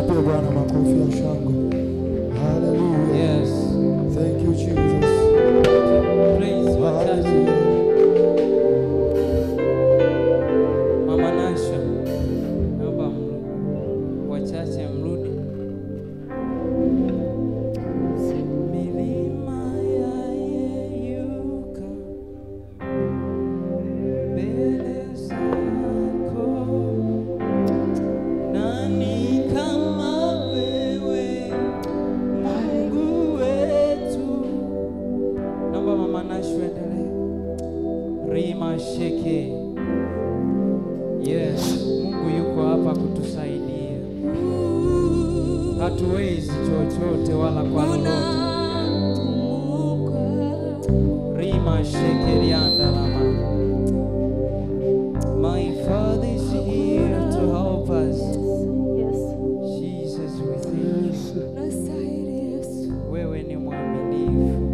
Mpe Bwana makofi ya shangwe. Hallelujah. Yes. Thank you Jesus. Praise wachache. Mama Nasha, naomba wachache mrudi. Milima yayeyuka mbele zako, nani kama wewe Mungu wetu. Naomba Mama Nasha endelee. Rima sheke. Yes, Mungu yuko hapa kutusaidia. Hatuwezi chochote wala kwa lolote. Rima shekerianda lama. My Father is here to help us. Jesus, we thank you. Wewe ni mwaminifu.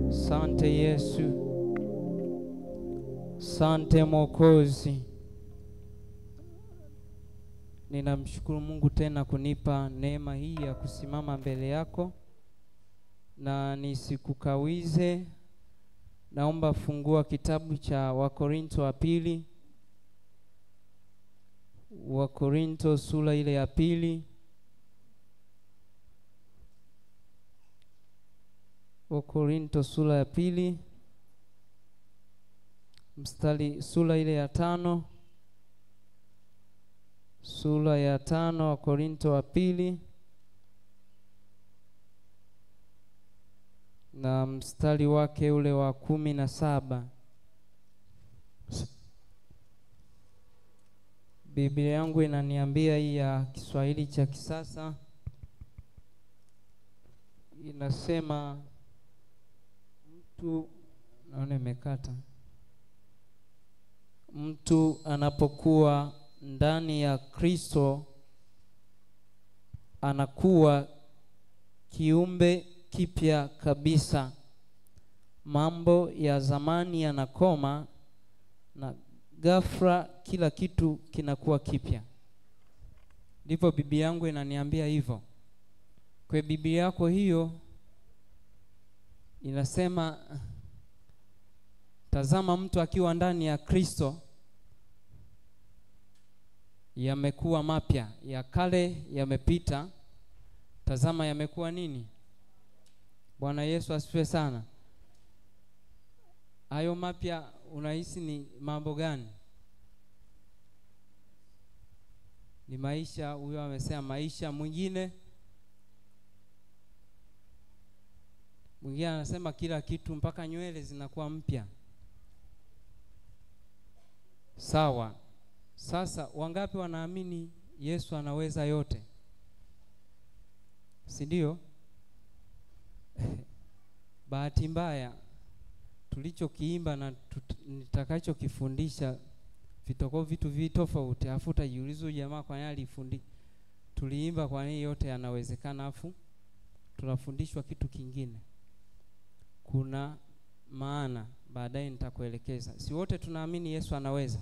Asante Yesu. Asante Mwokozi. Ninamshukuru Mungu tena kunipa neema hii ya kusimama mbele yako na nisikukawize. Naomba fungua kitabu cha Wakorinto wa pili. Wakorinto sura ile ya pili. Wakorinto sura ya pili. Mstari sura ile ya 5. Sura ya 5 Wakorinto wa pili. Na mstari wake ule wa 17. Biblia yangu inaniambia hii ya Kiswahili cha kisasa inasema mtu anapokuwa ndani ya Kristo anakuwa kiumbe kipya kabisa. Mambo ya zamani yanakoma na ghafla kila kitu kinakuwa kipya. Ndivyo Biblia yangu inaniambia hivyo. Kwa Biblia yako hiyo inasema, tazama mtu akiwa ndani ya Kristo yamekuwa mapya, ya kale yamepita, tazama yamekuwa nini? Bwana Yesu asifiwe sana. Hayo mapya unahisi ni mambo gani? Ni maisha. Huyo amesema maisha. Mwingine anasema kila kitu mpaka nywele zinakuwa mpya. Sawa. Sasa wangapi wanaamini Yesu anaweza yote? Si ndio? Bahati mbaya tulichokiimba na nitakachokifundisha vitoko vitu tofauti. Afu utajiuliza jamaa kwa nini alifundi? Tuliimba kwa nini yote yanawezekana, afu tunafundishwa kitu kingine. Kuna maana baadaye nitakuelekeza. Si wote tunaamini Yesu anaweza.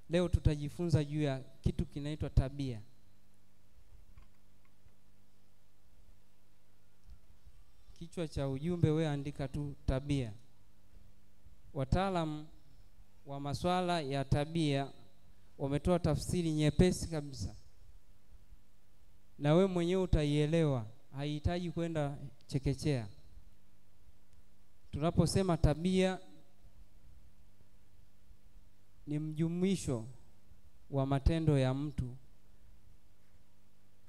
Leo tutajifunza juu ya kitu kinaitwa tabia. Kichwa cha ujumbe wewe andika tu tabia. Wataalamu wa masuala ya tabia wametoa tafsiri nyepesi kabisa, na we mwenyewe utaielewa, haihitaji kwenda chekechea. Tunaposema tabia ni mjumuisho wa matendo ya mtu.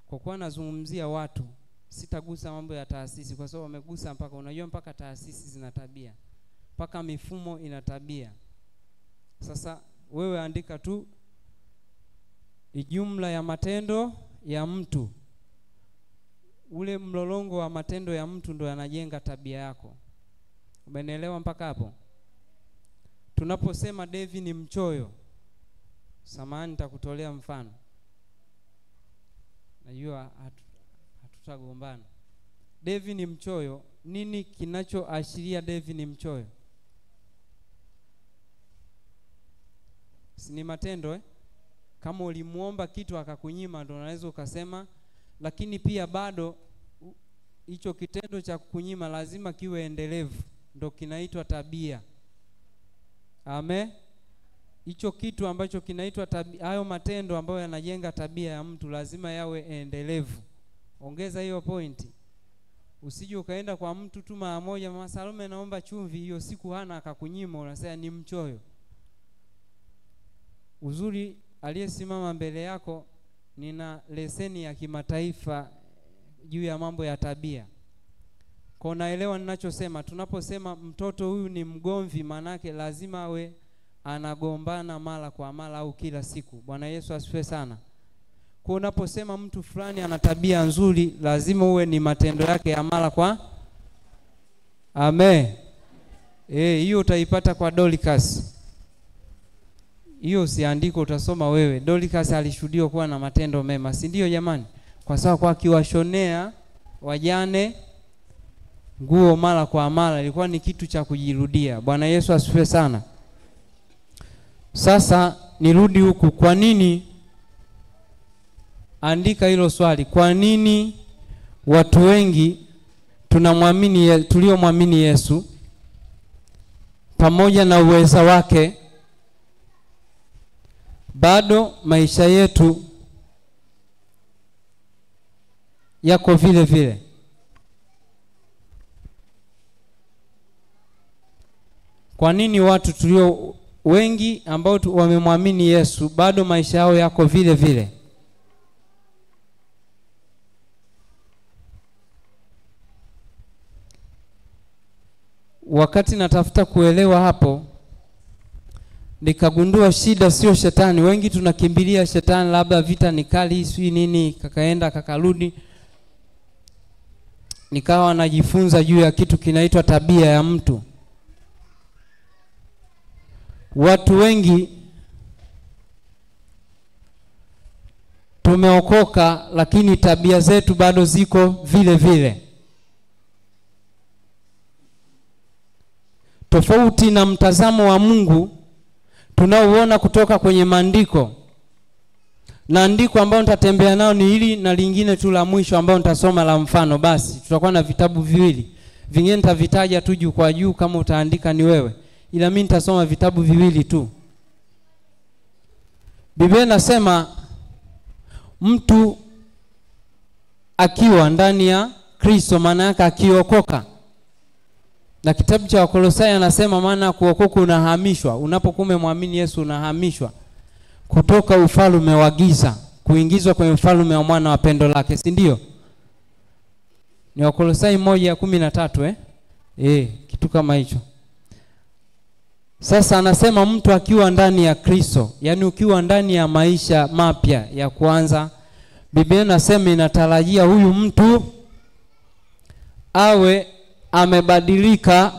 Kwa kuwa nazungumzia watu, sitagusa mambo ya taasisi kwa sababu wamegusa mpaka, unajua mpaka taasisi zina tabia, mpaka mifumo ina tabia. Sasa wewe andika tu ni jumla ya matendo ya mtu. Ule mlolongo wa matendo ya mtu ndio yanajenga tabia yako. Umenielewa mpaka hapo? Tunaposema Devi ni mchoyo, samahani nitakutolea mfano. Najua hatutagombana. Devi ni mchoyo, nini kinachoashiria Devi ni mchoyo? Si ni matendo Kama ulimuomba kitu akakunyima ndio unaweza ukasema, lakini pia bado hicho kitendo cha kukunyima lazima kiwe endelevu, ndio kinaitwa tabia. Amen. Hicho kitu ambacho kinaitwa tabia, hayo matendo ambayo yanajenga tabia ya mtu lazima yawe endelevu. Ongeza hiyo pointi. Usije ukaenda kwa mtu tu mara moja, Mama Salome naomba chumvi, hiyo siku hana akakunyima, unasema ni mchoyo. Uzuri aliyesimama mbele yako, nina leseni ya kimataifa juu ya mambo ya tabia. Kwa naelewa ninachosema. Tunaposema mtoto huyu ni mgomvi, manake lazima awe anagombana mara kwa mara au kila siku. Bwana Yesu asifiwe sana. Kwa unaposema mtu fulani ana tabia nzuri, lazima uwe ni matendo yake ya mara kwa. Amen. Hiyo utaipata kwa Dorcas. Hiyo usiandiko, utasoma wewe. Dorcas alishuhudiwa kuwa na matendo mema, si ndio jamani? Kwa sababu kwa kiwashonea wajane nguo mara kwa mara ilikuwa ni kitu cha kujirudia. Bwana Yesu asifiwe sana. Sasa nirudi huku, kwa nini? Andika hilo swali. Kwa nini watu wengi tuliomwamini Yesu pamoja na uweza wake, bado maisha yetu yako vile vile? Kwa nini watu tulio wengi ambao wamemwamini Yesu bado maisha yao yako vile vile? Wakati natafuta kuelewa hapo, nikagundua shida sio shetani. Wengi tunakimbilia shetani, labda vita ni kali, sio nini, kakaenda kakarudi. Nikawa najifunza juu ya kitu kinaitwa tabia ya mtu. Watu wengi tumeokoka, lakini tabia zetu bado ziko vile vile. Tofauti na mtazamo wa Mungu tunaoona kutoka kwenye maandiko. Na andiko ambao nitatembea nao ni hili na lingine tu la mwisho ambao nitasoma la mfano. Basi tutakuwa na vitabu viwili. Vingine nitavitaja tu juu kwa juu, kama utaandika ni wewe. Ila mimi nitasoma vitabu viwili tu. Biblia inasema mtu akiwa ndani ya Kristo, maana yake akiokoka. Na kitabu cha Wakolosai anasema maana kuokoka unahamishwa. Unapokuwa umemwamini Yesu unahamishwa kutoka ufalme wa giza kuingizwa kwenye ufalme wa mwana wa pendo lake, si ndio? Ni Wakolosai 1:13 kitu kama hicho. Sasa anasema mtu akiwa ndani ya Kristo, yani ukiwa ndani ya maisha mapya ya kwanza, Biblia inasema inatarajia huyu mtu awe amebadilika,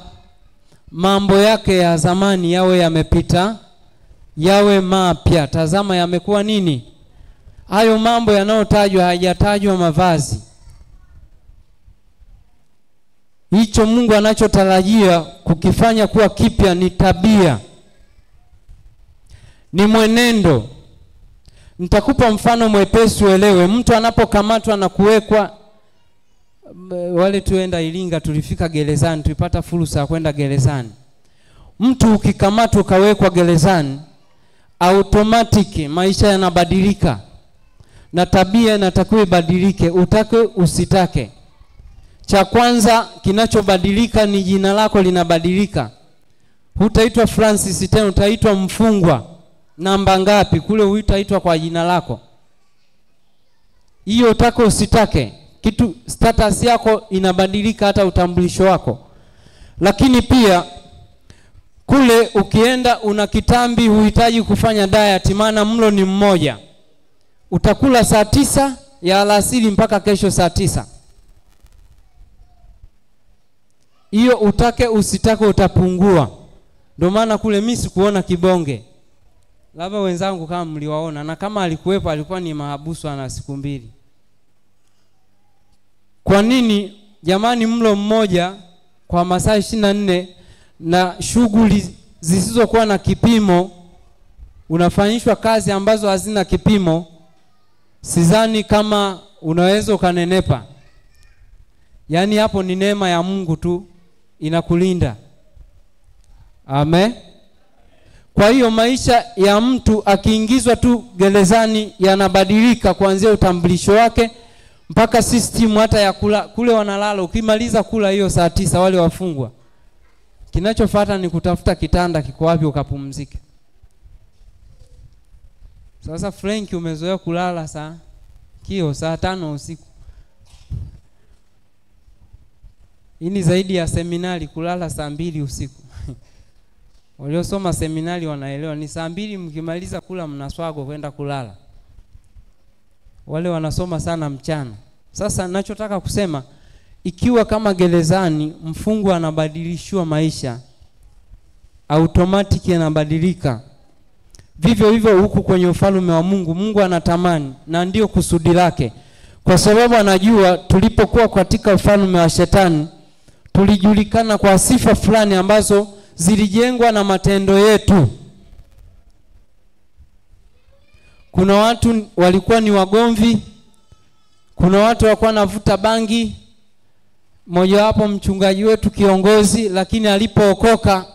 mambo yake ya zamani yawe yamepita, yawe mapya. Tazama yamekuwa nini? Hayo mambo yanayotajwa hayajatajwa mavazi. Hicho Mungu anachotarajia kukifanya kuwa kipya ni tabia, ni mwenendo. Nitakupa mfano mwepesi uelewe. Mtu anapokamatwa na kuwekwa, wale tuenda Iringa tulifika gerezani, tulipata fursa ya kwenda gerezani. Mtu ukikamatwa ukawekwa gerezani, automatic maisha yanabadilika. Na tabia inatakiwa ibadilike, utake usitake. Cha kwanza kinachobadilika ni jina lako linabadilika. Hutaitwa Francis tena, utaitwa mfungwa namba ngapi, kule utaitwa kwa jina lako. Hiyo utake usitake, kitu status yako inabadilika, hata utambulisho wako. Lakini pia kule ukienda una kitambi, huhitaji kufanya diet, maana mlo ni mmoja. Utakula saa 9 ya alasiri mpaka kesho saa 9. Hiyo utake usitake utapungua. Ndio maana kule mimi sikuona kibonge. Labda wenzangu kama mliwaona, na kama alikuwepo alikuwa ni mahabusu ana siku 2. Kwa nini jamani? Mlo mmoja kwa masaa 24 na shughuli zisizokuwa na kipimo, unafanyishwa kazi ambazo hazina kipimo. Sidhani kama unaweza ukanenepa. Yaani hapo ni neema ya Mungu tu inakulinda. Amen. Kwa hiyo maisha ya mtu akiingizwa tu gerezani yanabadilika, kuanzia utambulisho wake mpaka system hata ya kula. Kule wanalala, ukimaliza kula hiyo saa 9 wale wafungwa, kinachofuata ni kutafuta kitanda kiko wapi ukapumzike. Sasa Frank umezoea kulala saa 5 usiku. Hii zaidi ya seminari kulala saa 2 usiku. Waliosoma seminari wanaelewa ni saa 2 mkimaliza kula mnaswago kwenda kulala. Wale wanasoma sana mchana. Sasa ninachotaka kusema, ikiwa kama gerezani mfungwa anabadilishwa maisha, automatic yanabadilika. Vivyo hivyo huku kwenye ufalme wa Mungu, Mungu anatamani, na ndio kusudi lake. Kwa sababu anajua tulipokuwa katika ufalme wa shetani, tulijulikana kwa sifa fulani ambazo zilijengwa na matendo yetu. Kuna watu walikuwa ni wagomvi, kuna watu walikuwa wanavuta bangi. Mmoja wapo mchungaji wetu kiongozi, lakini alipookoka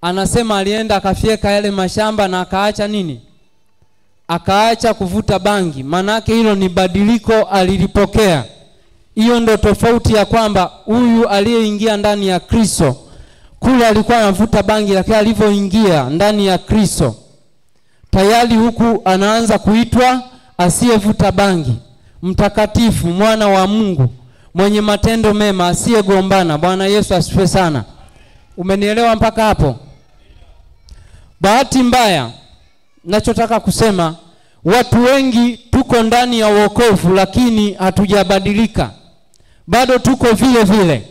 anasema alienda akafyeka yale mashamba na akaacha nini? Akaacha kuvuta bangi. Manake hilo ni badiliko alilipokea. Hiyo ndo tofauti ya kwamba huyu aliyeingia ndani ya Kristo, kule alikuwa anavuta bangi, lakini alivyoingia ndani ya Kristo tayari huku anaanza kuitwa asiyevuta bangi, mtakatifu, mwana wa Mungu, mwenye matendo mema, asiyegombana. Bwana Yesu asifiwe sana. Umenielewa mpaka hapo? Bahati mbaya, nachotaka kusema, watu wengi tuko ndani ya wokovu lakini hatujabadilika. Bado tuko vile vile.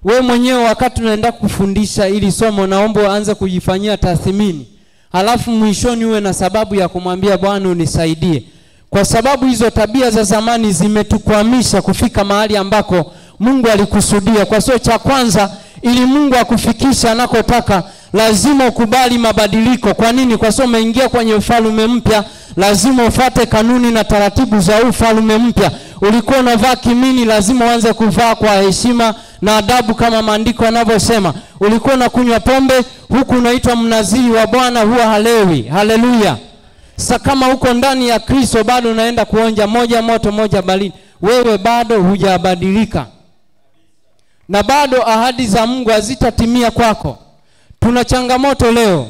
Wewe mwenyewe wakati unaenda kufundisha ili somo, naomba uanze kujifanyia tathmini. Halafu mwishoni uwe na sababu ya kumwambia Bwana unisaidie. Kwa sababu hizo tabia za zamani zimetukwamisha kufika mahali ambako Mungu alikusudia. Kwa sababu cha kwanza, ili Mungu akufikisha anakotaka, lazima ukubali mabadiliko. Kwa nini? Kwa sababu umeingia kwenye ufalme mpya, lazima ufuate kanuni na taratibu za ufalme mpya. Ulikuwa unavaa kimini, lazima uanze kuvaa kwa heshima na adabu kama maandiko yanavyosema. Ulikuwa unakunywa pombe, huku unaitwa mnaziri wa Bwana, huwa halewi. Haleluya. Sasa kama uko ndani ya Kristo bado unaenda kuonja moja moto moja baridi, wewe bado hujabadilika. Na bado ahadi za Mungu hazitatimia kwako. Tuna changamoto leo.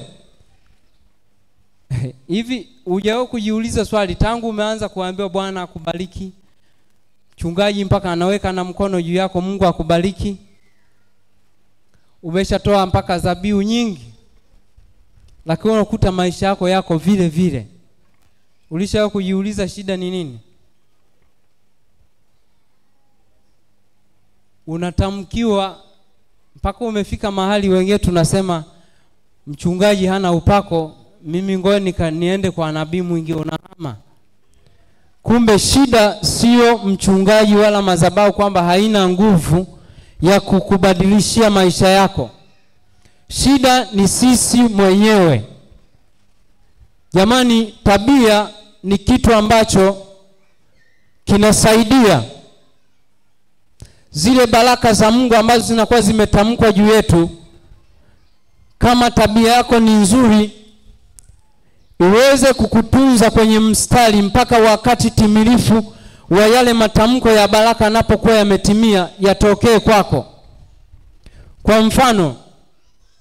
Hivi hujawahi kujiuliza swali, tangu umeanza kuambiwa Bwana akubariki, mchungaji mpaka anaweka na mkono juu yako Mungu akubariki, umeshatoa mpaka dhabihu nyingi, lakini unakuta maisha yako vile vile. Ulishawahi kujiuliza shida ni nini? Unatamkiwa mpaka umefika mahali wengine tunasema mchungaji hana upako, mimi ngoja niende kwa nabii mwingine, unahama. Kumbe shida sio mchungaji wala madhabahu kwamba haina nguvu ya kukubadilishia maisha yako. Shida ni sisi mwenyewe. Jamani, tabia ni kitu ambacho kinasaidia zile baraka za Mungu ambazo zinakuwa zimetamkwa juu yetu. Kama tabia yako ni nzuri, iweze kukutunza kwenye mstari mpaka wakati timilifu wa yale matamko ya baraka yanapokuwa yametimia, yatokee kwako. Kwa mfano,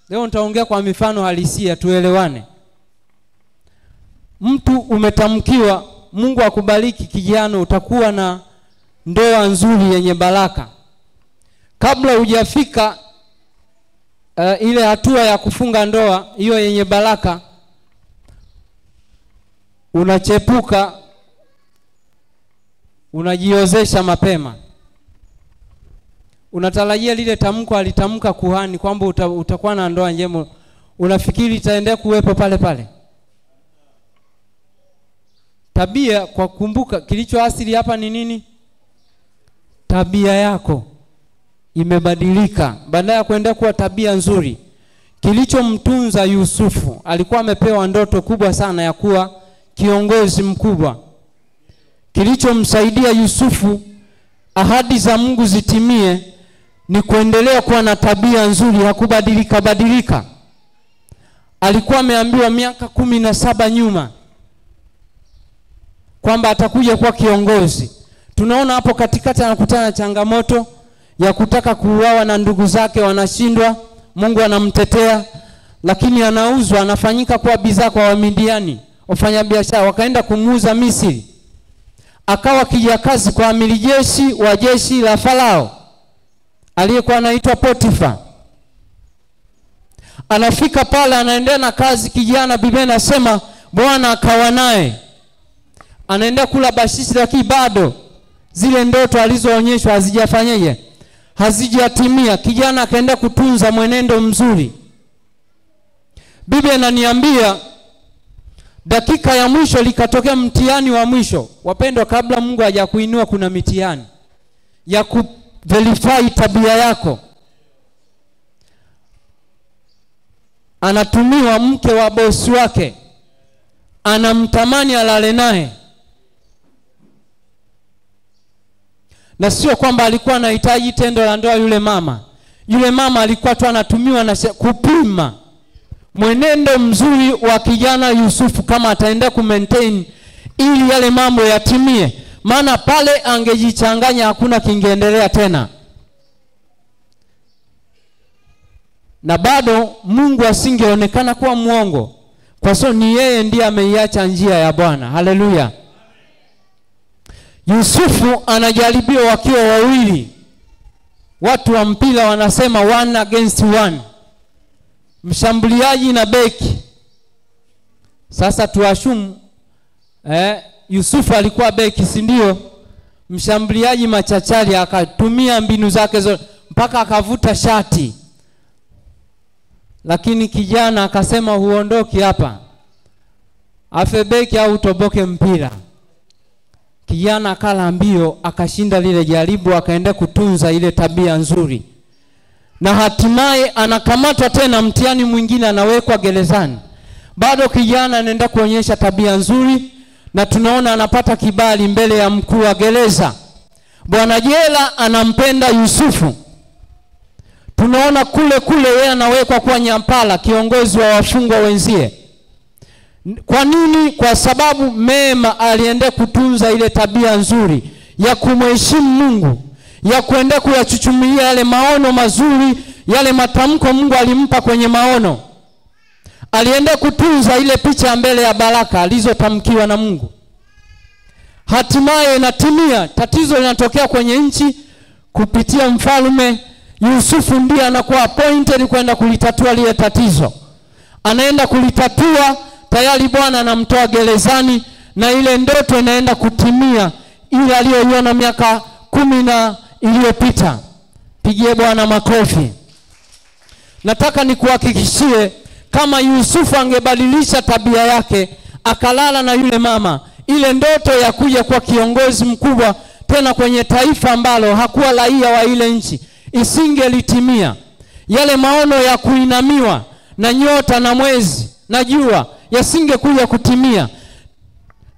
leo nitaongea kwa mifano halisia tuelewane. Mtu umetamkiwa Mungu akubariki kijana, utakuwa na ndoa nzuri yenye baraka. Kabla hujafika ile hatua ya kufunga ndoa hiyo yenye baraka, unachepuka, unajiozesha mapema. Unatarajia lile tamko alitamka kuhani kwamba utakuwa na ndoa njema, unafikiri itaendelea kuwepo pale pale? Tabia, kwa kumbuka kilicho asili hapa ni nini? Tabia yako imebadilika. Badala ya kuenda kuwa tabia nzuri, kilichomtunza Yusufu, alikuwa amepewa ndoto kubwa sana ya kuwa kiongozi mkubwa. Kilichomsaidia Yusufu ahadi za Mungu zitimie ni kuendelea kuwa na tabia nzuri, hakubadilika. Alikuwa ameambiwa miaka 17 nyuma kwamba atakuja kuwa kiongozi. Tunaona hapo katikati anakutana na changamoto ya kutaka kuuawa na ndugu zake, wanashindwa, Mungu anamtetea, lakini anauzwa, anafanyika kuwa bidhaa kwa Wamidiani, wafanyabiashara, wakaenda kumuuza Misri. Akawa kijakazi kwa amiri jeshi wa jeshi la Farao aliyekuwa anaitwa Potifa. Anafika pale, anaendelea na kazi kijana, Biblia inasema Bwana akawa naye. Anaendelea kula bashishi, lakini bado zile ndoto alizoonyeshwa hazijafanyeje? Hazijatimia. Kijana akaenda kutunza mwenendo mzuri. Biblia inaniambia dakika ya mwisho likatokea mtihani wa mwisho. Wapendwa, kabla Mungu hajakuinua kuna mitihani ya kuverify tabia yako. Anatumiwa mke wa bosi wake, anamtamani alale naye. Na sio kwamba alikuwa anahitaji tendo la ndoa yule mama. Yule mama alikuwa tu anatumiwa na kupima mwenendo mzuri wa kijana Yusufu, kama ataenda kumaintain ili yale mambo yatimie. Maana pale angejichanganya, hakuna kingeendelea tena. Na bado Mungu asingeonekana kuwa muongo, kwa sababu ni yeye ndiye ameiacha njia ya Bwana. Haleluya. Yusufu anajaribiwa wakiwa wawili. Watu wa mpira wanasema 1 against 1. Mshambuliaji na beki. Sasa tuashumu Yusufu alikuwa beki, si ndio? Mshambuliaji machachari akatumia mbinu zake zote mpaka akavuta shati. Lakini kijana akasema huondoki hapa, afe beki au utoboke mpira. Kijana akala mbio, akashinda lile jaribu, akaenda kutunza ile tabia nzuri. Na hatimaye anakamatwa tena, mtihani mwingine, anawekwa gerezani. Bado kijana anaenda kuonyesha tabia nzuri, na tunaona anapata kibali mbele ya mkuu wa gereza. Bwana jela anampenda Yusufu. Tunaona kule yeye anawekwa kwa nyampala, kiongozi wa wafungwa wenzie. Kwa nini? Kwa sababu mema alienda kutunza ile tabia nzuri ya kumheshimu Mungu, ya kuenda kuyachuchumia yale maono mazuri, yale matamko Mungu alimpa kwenye maono. Alienda kutunza ile picha mbele ya baraka alizotamkiwa na Mungu. Hatimaye inatimia, tatizo linatokea kwenye nchi kupitia mfalme. Yusufu ndiye anakuwa appointed kwenda kulitatua lile tatizo. Anaenda kulitatua, tayari Bwana anamtoa gerezani, na ile ndoto inaenda kutimia, ile aliyoiona miaka 10 iliyopita. Pigie Bwana makofi. Nataka nikuhakikishie, kama Yusufu angebadilisha tabia yake, akalala na yule mama, ile ndoto ya kuja kwa kiongozi mkubwa tena kwenye taifa ambalo hakuwa raia wa ile nchi, isingelitimia. Yale maono ya kuinamiwa na nyota na mwezi na jua yasingekuja kutimia.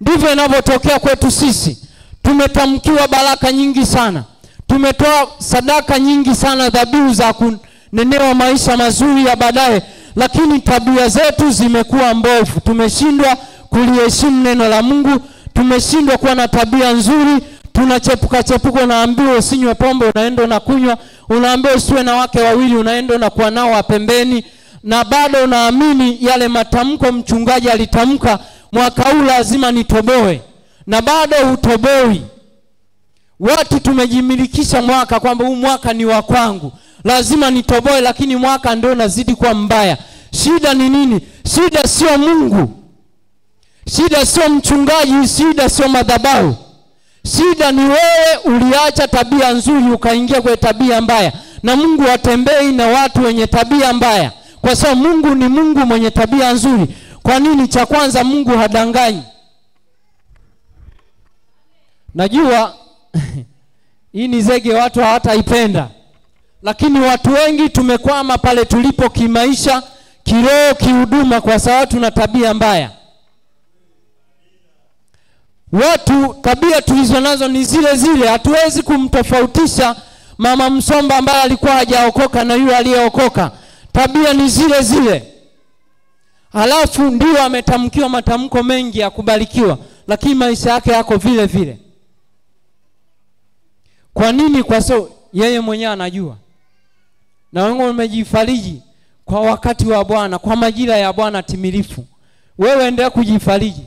Ndivyo inavyotokea kwetu sisi. Tumetamkiwa baraka nyingi sana, tumetoa sadaka nyingi sana, dhabihu za kunenewa maisha mazuri ya baadaye, lakini tabia zetu zimekuwa mbovu. Tumeshindwa kuliheshimu neno la Mungu, tumeshindwa kuwa na tabia nzuri. Tunachepuka, unaambiwa usinywe pombe, unaenda unakunywa. Unaambiwa usiwe na wake wawili, unaenda unakuwa nao wa pembeni. Na bado unaamini yale matamko mchungaji alitamka, mwaka huu lazima nitoboe, na bado utoboi. Watu tumejimilikisha mwaka kwamba huu mwaka ni wa kwangu, lazima nitoboe, lakini mwaka ndio unazidi kuwa mbaya. Shida ni nini? Shida sio Mungu, shida sio mchungaji, shida sio madhabahu. Shida ni wewe uliacha tabia nzuri ukaingia kwa tabia mbaya, na Mungu atembei na watu wenye tabia mbaya, kwa sababu Mungu ni Mungu mwenye tabia nzuri. Kwa nini? Cha kwanza, Mungu hadanganyi. Najua hii ni zege watu hawataipenda, lakini watu wengi tumekwama pale tulipo kimaisha, kiroho, kihuduma, kwa sababu tuna tabia mbaya. Watu tabia tulizonazo ni zile zile. Hatuwezi kumtofautisha mama Msomba ambaye alikuwa hajaokoka na yule aliyeokoka. Tabia ni zile zile. Halafu ndio ametamkiwa matamko mengi ya kubarikiwa, lakini maisha yake yako vile vile. Kwa nini? Kwa sababu yeye mwenyewe anajua. Na wewe umejifariji kwa wakati wa Bwana, kwa majira ya Bwana timilifu. Wewe endelea kujifariji.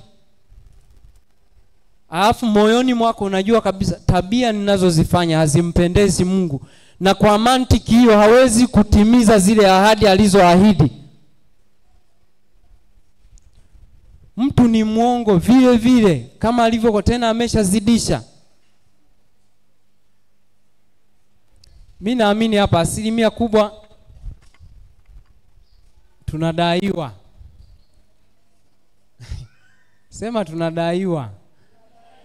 Alafu moyoni mwako unajua kabisa tabia ninazozifanya hazimpendezi Mungu, na kwa mantiki hiyo hawezi kutimiza zile ahadi alizoahidi. Mtu ni muongo vile vile kama alivyo, tena ameshazidisha. Mimi naamini hapa 100% tunadaiwa. Sema tunadaiwa.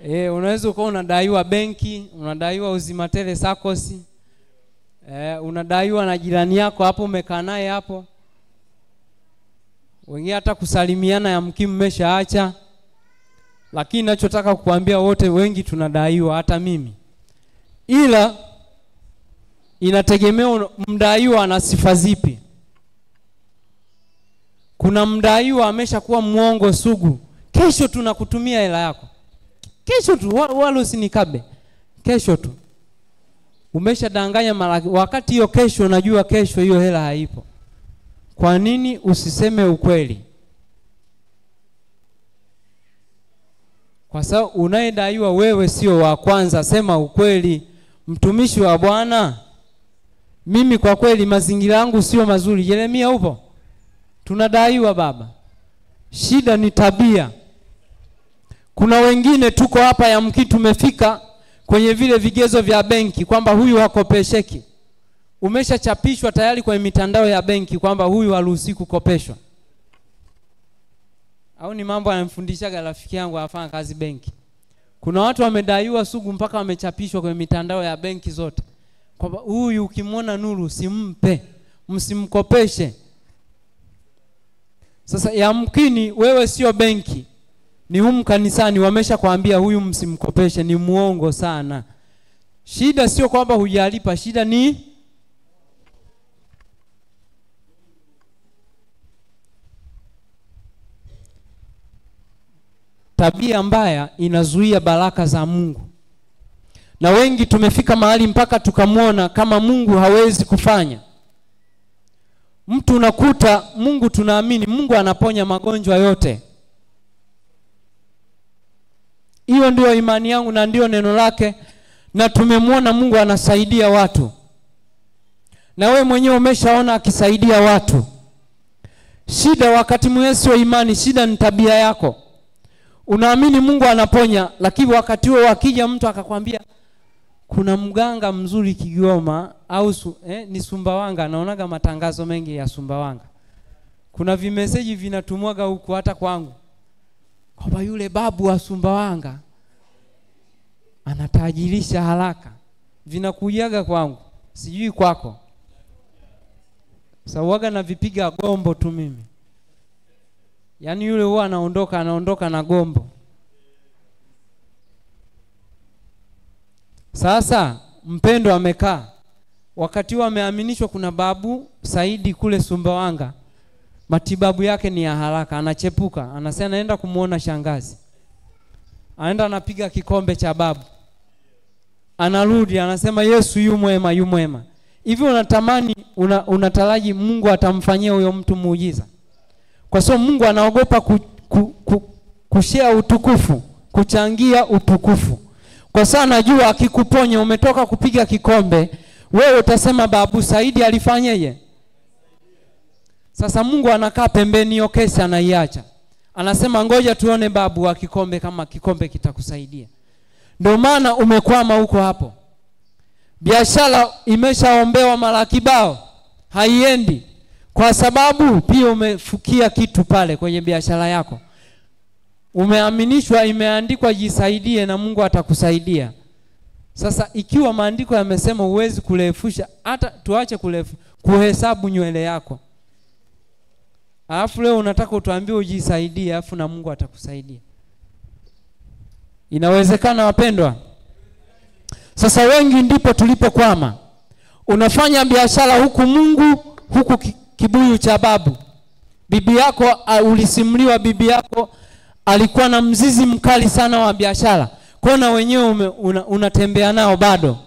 Unaweza ukawa unadaiwa benki, unadaiwa Uzimatele Saccos, unadaiwa na jirani yako hapo umekaa naye hapo. Wengine hata kusalimiana ya mkimu mmeshaacha. Lakini ninachotaka kukuambia, wote wengi tunadaiwa, hata mimi. Ila inategemea mdaiwa ana sifa zipi. Kuna mdaiwa ameshakuwa muongo sugu, kesho tunakutumia hela yako. Kesho tu, wala usinikabe. Kesho tu. Umeshadanganya mara, wakati hiyo kesho unajua kesho hiyo hela haipo. Kwa nini usiseme ukweli? Kwa sababu unayedaiwa wewe sio wa kwanza. Sema ukweli. Mtumishi wa Bwana, mimi kwa kweli mazingira yangu sio mazuri. Yeremia upo? Tunadaiwa baba. Shida ni tabia. Kuna wengine tuko hapa yamkini tumefika kwenye vile vigezo vya benki kwamba huyu hakopesheki. Umeshachapishwa tayari kwenye mitandao ya benki kwamba huyu haruhusiwi kukopeshwa. Au ni mambo anamfundishaga rafiki yangu afanya kazi benki. Kuna watu wamedaiwa sugu mpaka wamechapishwa kwenye mitandao ya benki zote kwamba huyu ukimwona nuru simpe, msimkopeshe. Sasa yamkini wewe sio benki, ni humu kanisani wamesha kuambia huyu msimkopeshe, ni muongo sana. Shida sio kwamba hujalipa, shida ni tabia mbaya inazuia baraka za Mungu. Na wengi tumefika mahali mpaka tukamwona kama Mungu hawezi kufanya. Mtu unakuta Mungu, tunaamini Mungu anaponya magonjwa yote. Hiyo ndio imani yangu na ndio neno lake, na tumemwona Mungu anasaidia watu. Na we mwenyewe umeshaona akisaidia watu. Shida wakati mwingine sio imani, shida ni tabia yako. Unaamini Mungu anaponya, lakini wakati huo wakija mtu akakwambia kuna mganga mzuri Kigoma au ni Sumbawanga, naonaga matangazo mengi ya Sumbawanga. Kuna vimeseji vinatumwaga huku hata kwangu kwamba yule babu wa Sumbawanga anatajirisha haraka. Vinakujaga kwangu, sijui kwako. Sawaga na vipiga gombo tu mimi. Yaani yule huwa anaondoka na gombo. Sasa mpendo amekaa. Wakati huo ameaminishwa kuna babu Saidi kule Sumbawanga. Matibabu yake ni ya haraka, anachepuka, anasema anaenda kumuona shangazi. Anaenda anapiga kikombe cha babu. Anarudi anasema Yesu yu mwema, yu mwema. Hivi unatamani unataraji Mungu atamfanyia huyo mtu muujiza? Kwa sababu Mungu anaogopa kushare utukufu, kuchangia utukufu. Kwa sababu anajua akikuponya umetoka kupiga kikombe, wewe utasema babu Saidi alifanyaje? Sasa Mungu anakaa pembeni, hiyo kesi anaiacha. Anasema ngoja tuone babu wa kikombe kama kikombe kitakusaidia. Ndio maana umekwama huko hapo. Biashara imeshaombewa mara kibao, haiendi. Kwa sababu pia umefukia kitu pale kwenye biashara yako. Umeaminishwa, imeandikwa jisaidie na Mungu atakusaidia. Sasa ikiwa maandiko yamesema uwezi kurefusha, hata tuache kuhesabu nywele yako. Alafu leo unataka utuambie ujisaidie, alafu na Mungu atakusaidia. Inawezekana wapendwa? Sasa wengi ndipo tulipokwama. Unafanya biashara huku Mungu, huku kibuyu cha babu. Bibi yako ulisimuliwa bibi yako alikuwa na mzizi mkali sana wa biashara. Kwa na wenyewe unatembea nao bado.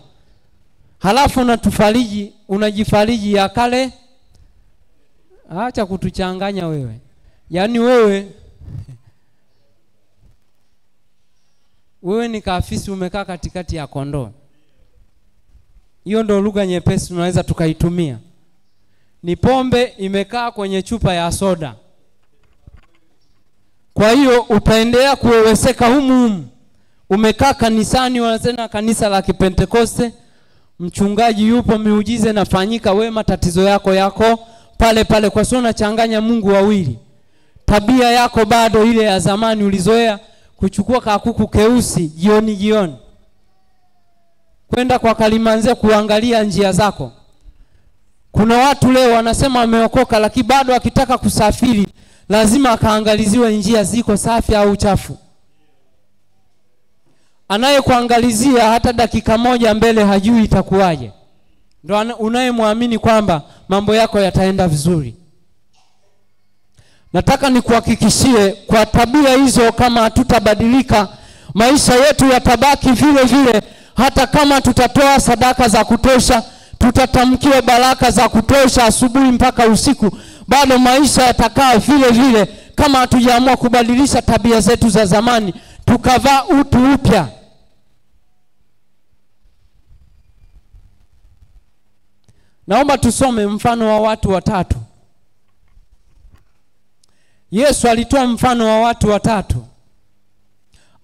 Halafu unajifariji ya kale. Acha kutuchanganya wewe. Yaani wewe ni kaafisi umekaa katikati ya kondoo. Hiyo ndio lugha nyepesi tunaweza tukaitumia. Ni pombe imekaa kwenye chupa ya soda. Kwa hiyo utaendelea kuweweseka humu. Umekaa kanisani, wanasema kanisa la Kipentekoste, mchungaji yupo, miujiza inafanyika, wewe matatizo yako pale pale. Kwa sababu unachanganya Mungu wawili. Tabia yako bado ile ya zamani ulizoea kuchukua kakuku keusi jioni. Kwenda kwa Kalimanze kuangalia njia zako. Kuna watu leo wanasema wameokoka, lakini bado akitaka kusafiri lazima akaangaliziwe njia ziko safi au chafu. Anayekuangalizia hata dakika moja mbele hajui itakuwaje. Ndio unayemwamini kwamba mambo yako yataenda vizuri. Nataka nikuhakikishie kwa tabia hizo, kama hatutabadilika, maisha yetu yatabaki vile vile. Hata kama tutatoa sadaka za kutosha, tutatamkiwa baraka za kutosha asubuhi mpaka usiku, bado maisha yatakaa vile vile kama hatujaamua kubadilisha tabia zetu za zamani tukavaa utu upya. Naomba tusome mfano wa watu watatu. Yesu alitoa mfano wa watu watatu.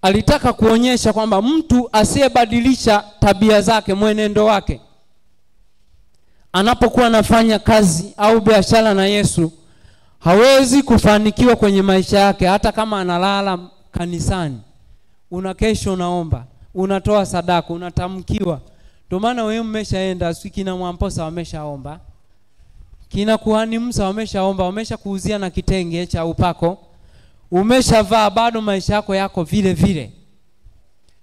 Alitaka kuonyesha kwamba mtu asiyebadilisha tabia zake, mwenendo wake, anapokuwa anafanya kazi au biashara na Yesu, hawezi kufanikiwa kwenye maisha yake. Hata kama analala kanisani, unakesha, unaomba, unatoa sadaka, unatamkiwa. Ndio maana wewe mmeshaenda kina Mwamposa wameshaomba, kina kuhani Musa wameshaomba, wameshakuuzia na kitenge cha upako, umeshavaa, bado maisha yako vile vile.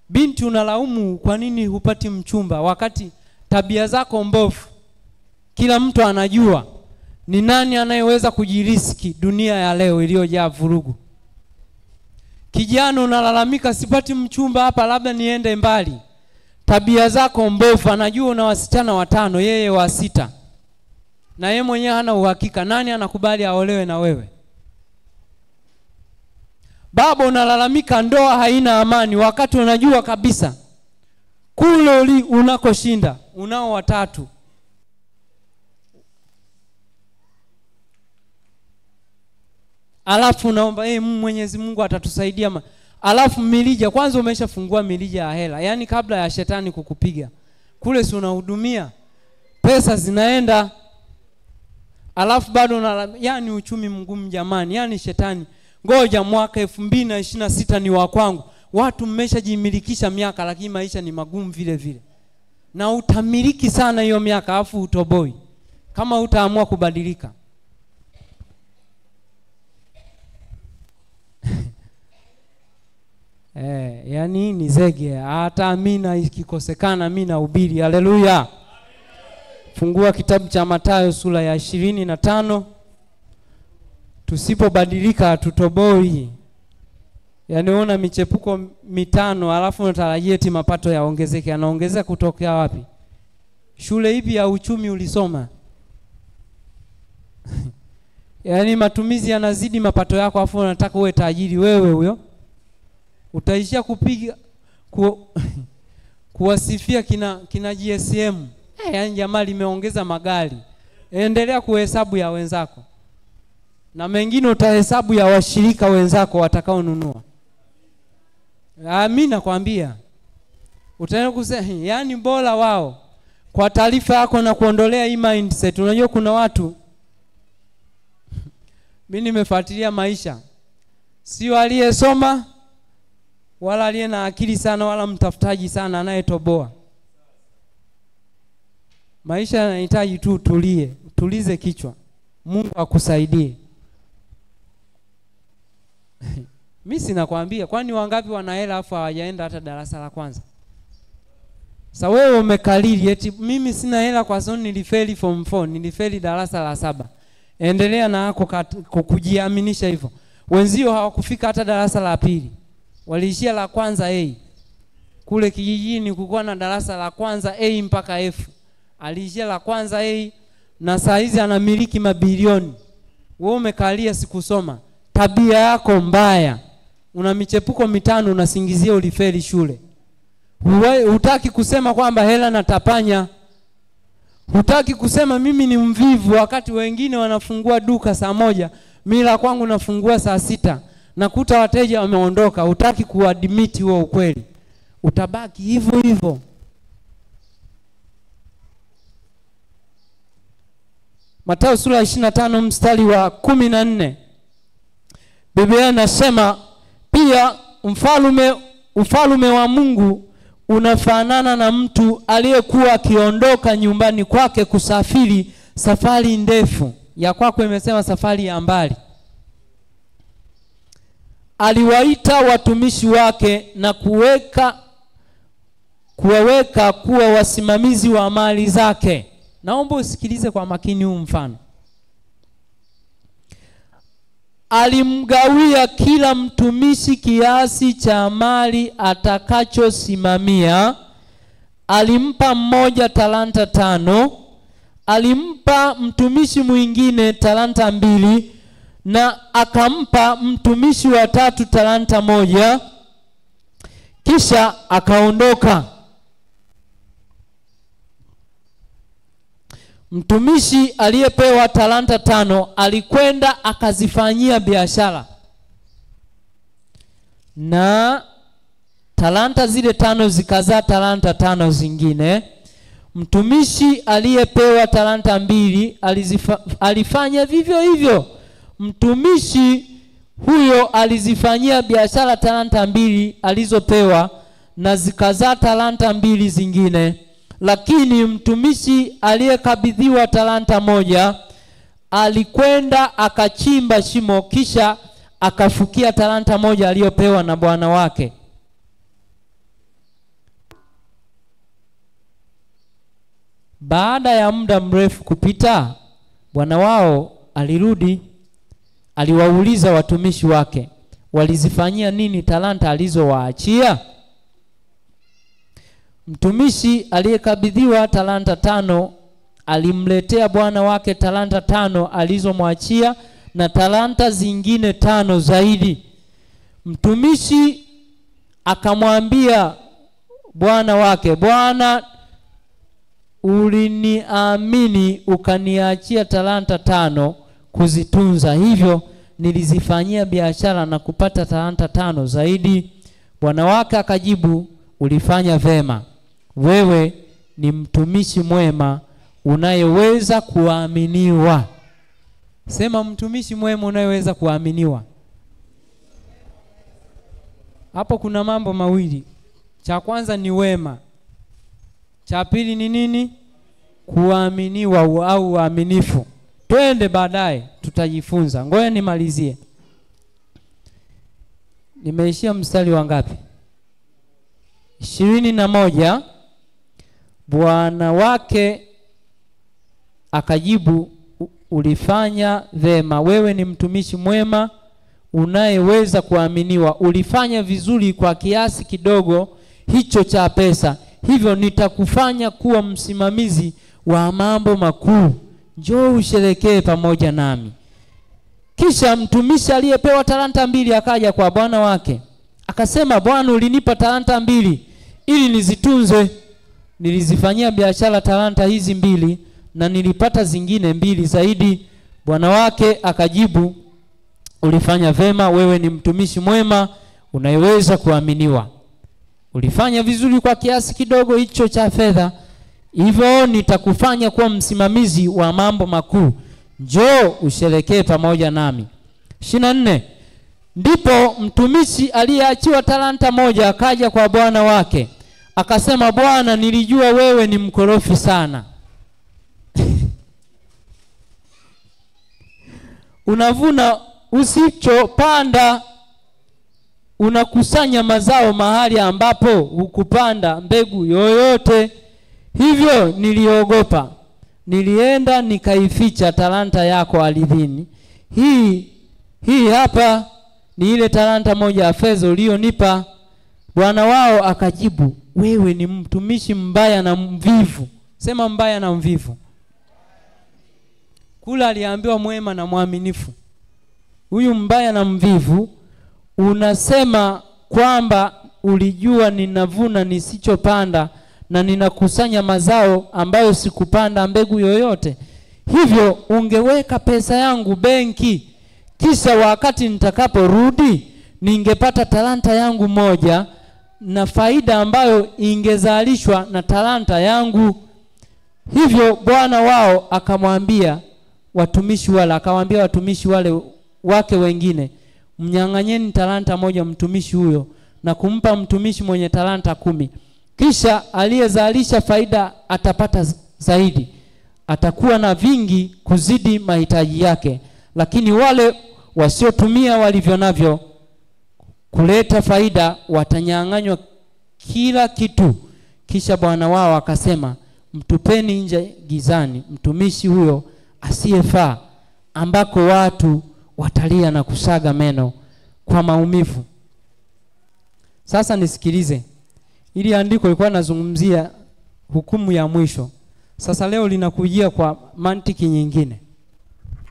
Binti, unalaumu kwa nini hupati mchumba wakati tabia zako mbovu? Kila mtu anajua ni nani anayeweza kujiriski dunia ya leo iliyojaa vurugu. Kijana, unalalamika, sipati mchumba hapa, labda niende mbali. Tabia zako mbovu. Anajua una wasichana 5, yeye wa 6. Na yeye mwenyewe hana uhakika nani anakubali aolewe na wewe. Baba, unalalamika ndoa haina amani wakati unajua kabisa kule unakoshinda unao 3. Alafu unaomba Mwenyezi Mungu atatusaidia. Alafu milija, kwanza umeshafungua milija ya hela. Yaani kabla ya shetani kukupiga kule, si unahudumia, pesa zinaenda. Alafu bado yani uchumi mgumu jamani. Yani shetani, ngoja mwaka 2026 ni wa kwangu. Watu mmeshajimilikisha miaka, lakini maisha ni magumu vile vile. Na utamiliki sana hiyo miaka, afu utoboi kama utaamua kubadilika. Yani ni zege. Hata amina ikikosekana mimi nahubiri. Haleluya. Fungua kitabu cha Mathayo sura ya 25. Tusipobadilika hatutoboi. Yani una michepuko 5 alafu unatarajia eti mapato yaongezeke. Yanaongezeka kutokea wapi? Shule ipi ya uchumi ulisoma? Yani matumizi yanazidi mapato yako, afu unataka uwe tajiri wewe huyo. Utaishia kupiga kuwasifia kina GSM. Yani jamaa limeongeza magari. Endelea kuhesabu ya wenzako. Na mengine utahesabu ya washirika wenzako watakao nunua. Mimi nakwambia utaenda kusema yani bora wao. Kwa taarifa yako na kuondolea hii mindset. Unajua kuna watu mimi nimefuatilia maisha, sio aliyesoma wala aliye na akili sana wala mtafutaji sana anayetoboa. Maisha yanahitaji tu tulize kichwa. Mungu akusaidie. Mimi sinakwambia, kwani wangapi wana hela afu hawajaenda hata darasa la kwanza? Sasa wewe umekalili eti mimi sina hela kwa sababu nilifeli form 4, nilifeli darasa la 7. Endelea na kujiaminisha hivyo. Wenzio hawakufika hata darasa la 2. Waliishia la kwanza A. Kule kijijini kulikuwa na darasa la kwanza A mpaka F. Aliishia la kwanza A na saa hizi anamiliki mabilioni. Wewe umekalia sikusoma. Tabia yako mbaya. Una michepuko 5 unasingizia ulifeli shule. Hutaki kusema kwamba hela natapanya. Hutaki kusema mimi ni mvivu wakati wengine wanafungua duka saa 1. Mimi la kwangu nafungua saa 6. Nakuta wateja wameondoka. Hutaki kuadmit huo ukweli. Utabaki hivyo hivyo. Mathayo sura 25 mstari wa 14. Biblia inasema pia ufalme wa Mungu unafanana na mtu aliyekuwa akiondoka nyumbani kwake kusafiri safari ndefu. Ya kwako imesema safari ya mbali. Aliwaita watumishi wake na kuwaweka kuwa wasimamizi wa mali zake. Naomba usikilize kwa makini huu mfano. Alimgawia kila mtumishi kiasi cha mali atakachosimamia. Alimpa mmoja talanta 5, alimpa mtumishi mwingine talanta 2, na akampa mtumishi wa 3 talanta 1. Kisha akaondoka. Mtumishi aliyepewa talanta 5 alikwenda akazifanyia biashara, na talanta zile 5 zikazaa talanta 5 zingine. Mtumishi aliyepewa talanta 2 alifanya vivyo hivyo. Mtumishi huyo alizifanyia biashara talanta 2 alizopewa, na zikazaa talanta 2 zingine. Lakini mtumishi aliyekabidhiwa talanta 1 alikwenda akachimba shimo, kisha akafukia talanta 1 aliyopewa na bwana wake. Baada ya muda mrefu kupita, bwana wao alirudi. Aliwauliza watumishi wake, walizifanyia nini talanta alizowaachia? Mtumishi aliyekabidhiwa talanta 5 alimletea bwana wake talanta 5 alizomwachia na talanta zingine 5 zaidi. Mtumishi akamwambia bwana wake, bwana, uliniamini ukaniachia talanta 5 kuzitunza, hivyo nilizifanyia biashara na kupata talanta 5 zaidi. Bwana wake akajibu, ulifanya vema, wewe ni mtumishi mwema unayeweza kuaminiwa. Sema mtumishi mwema unayeweza kuaminiwa. Hapo kuna mambo mawili. Cha kwanza ni wema. Cha pili ni nini? Kuaminiwa au uaminifu. Twende baadaye tutajifunza. Ngoja nimalizie. Nimeishia mstari wa ngapi? 21. Bwana wake akajibu, ulifanya vema, wewe ni mtumishi mwema unayeweza kuaminiwa. Ulifanya vizuri kwa kiasi kidogo hicho cha pesa, hivyo nitakufanya kuwa msimamizi wa mambo makuu. Njoo usherekee pamoja nami. Kisha mtumishi aliyepewa talanta 2 akaja kwa bwana wake, akasema, bwana, ulinipa talanta 2 ili nizitunze. Nilizifanyia biashara talanta hizi 2 na nilipata zingine 2 zaidi. Bwana wake akajibu, ulifanya vema, wewe ni mtumishi mwema unayeweza kuaminiwa. Ulifanya vizuri kwa kiasi kidogo hicho cha fedha, hivyo nitakufanya kuwa msimamizi wa mambo makuu. Njoo usherekee pamoja nami. 24. Ndipo mtumishi aliyeachiwa talanta 1 akaja kwa bwana wake, akasema, bwana, nilijua wewe ni mkorofi sana. Unavuna usichopanda, unakusanya mazao mahali ambapo hukupanda mbegu yoyote. Hivyo niliogopa, nilienda nikaificha talanta yako ardhini. Hii hapa ni ile talanta 1 ya fedha ulionipa. Bwana wao akajibu, wewe ni mtumishi mbaya na mvivu. Sema mbaya na mvivu. Kula aliambiwa mwema na mwaminifu. Huyu mbaya na mvivu, unasema kwamba ulijua ninavuna nisichopanda na ninakusanya mazao ambayo sikupanda mbegu yoyote. Hivyo ungeweka pesa yangu benki, kisha wakati nitakaporudi ningepata talanta yangu 1 na faida ambayo ingezalishwa na talanta yangu. Hivyo bwana wao akamwambia watumishi wale wake wengine, mnyang'anyeni talanta 1 mtumishi huyo na kumpa mtumishi mwenye talanta 10. Kisha aliyezalisha faida atapata zaidi, atakuwa na vingi kuzidi mahitaji yake. Lakini wale wasiotumia walivyo navyo kuleta faida watanyang'anywa kila kitu. Kisha bwana wao akasema, mtupeni nje gizani mtumishi huyo asiyefaa, ambako watu watalia na kusaga meno kwa maumivu. Sasa nisikilize. Ili andiko lilikuwa linazungumzia hukumu ya mwisho. Sasa leo linakujia kwa mantiki nyingine.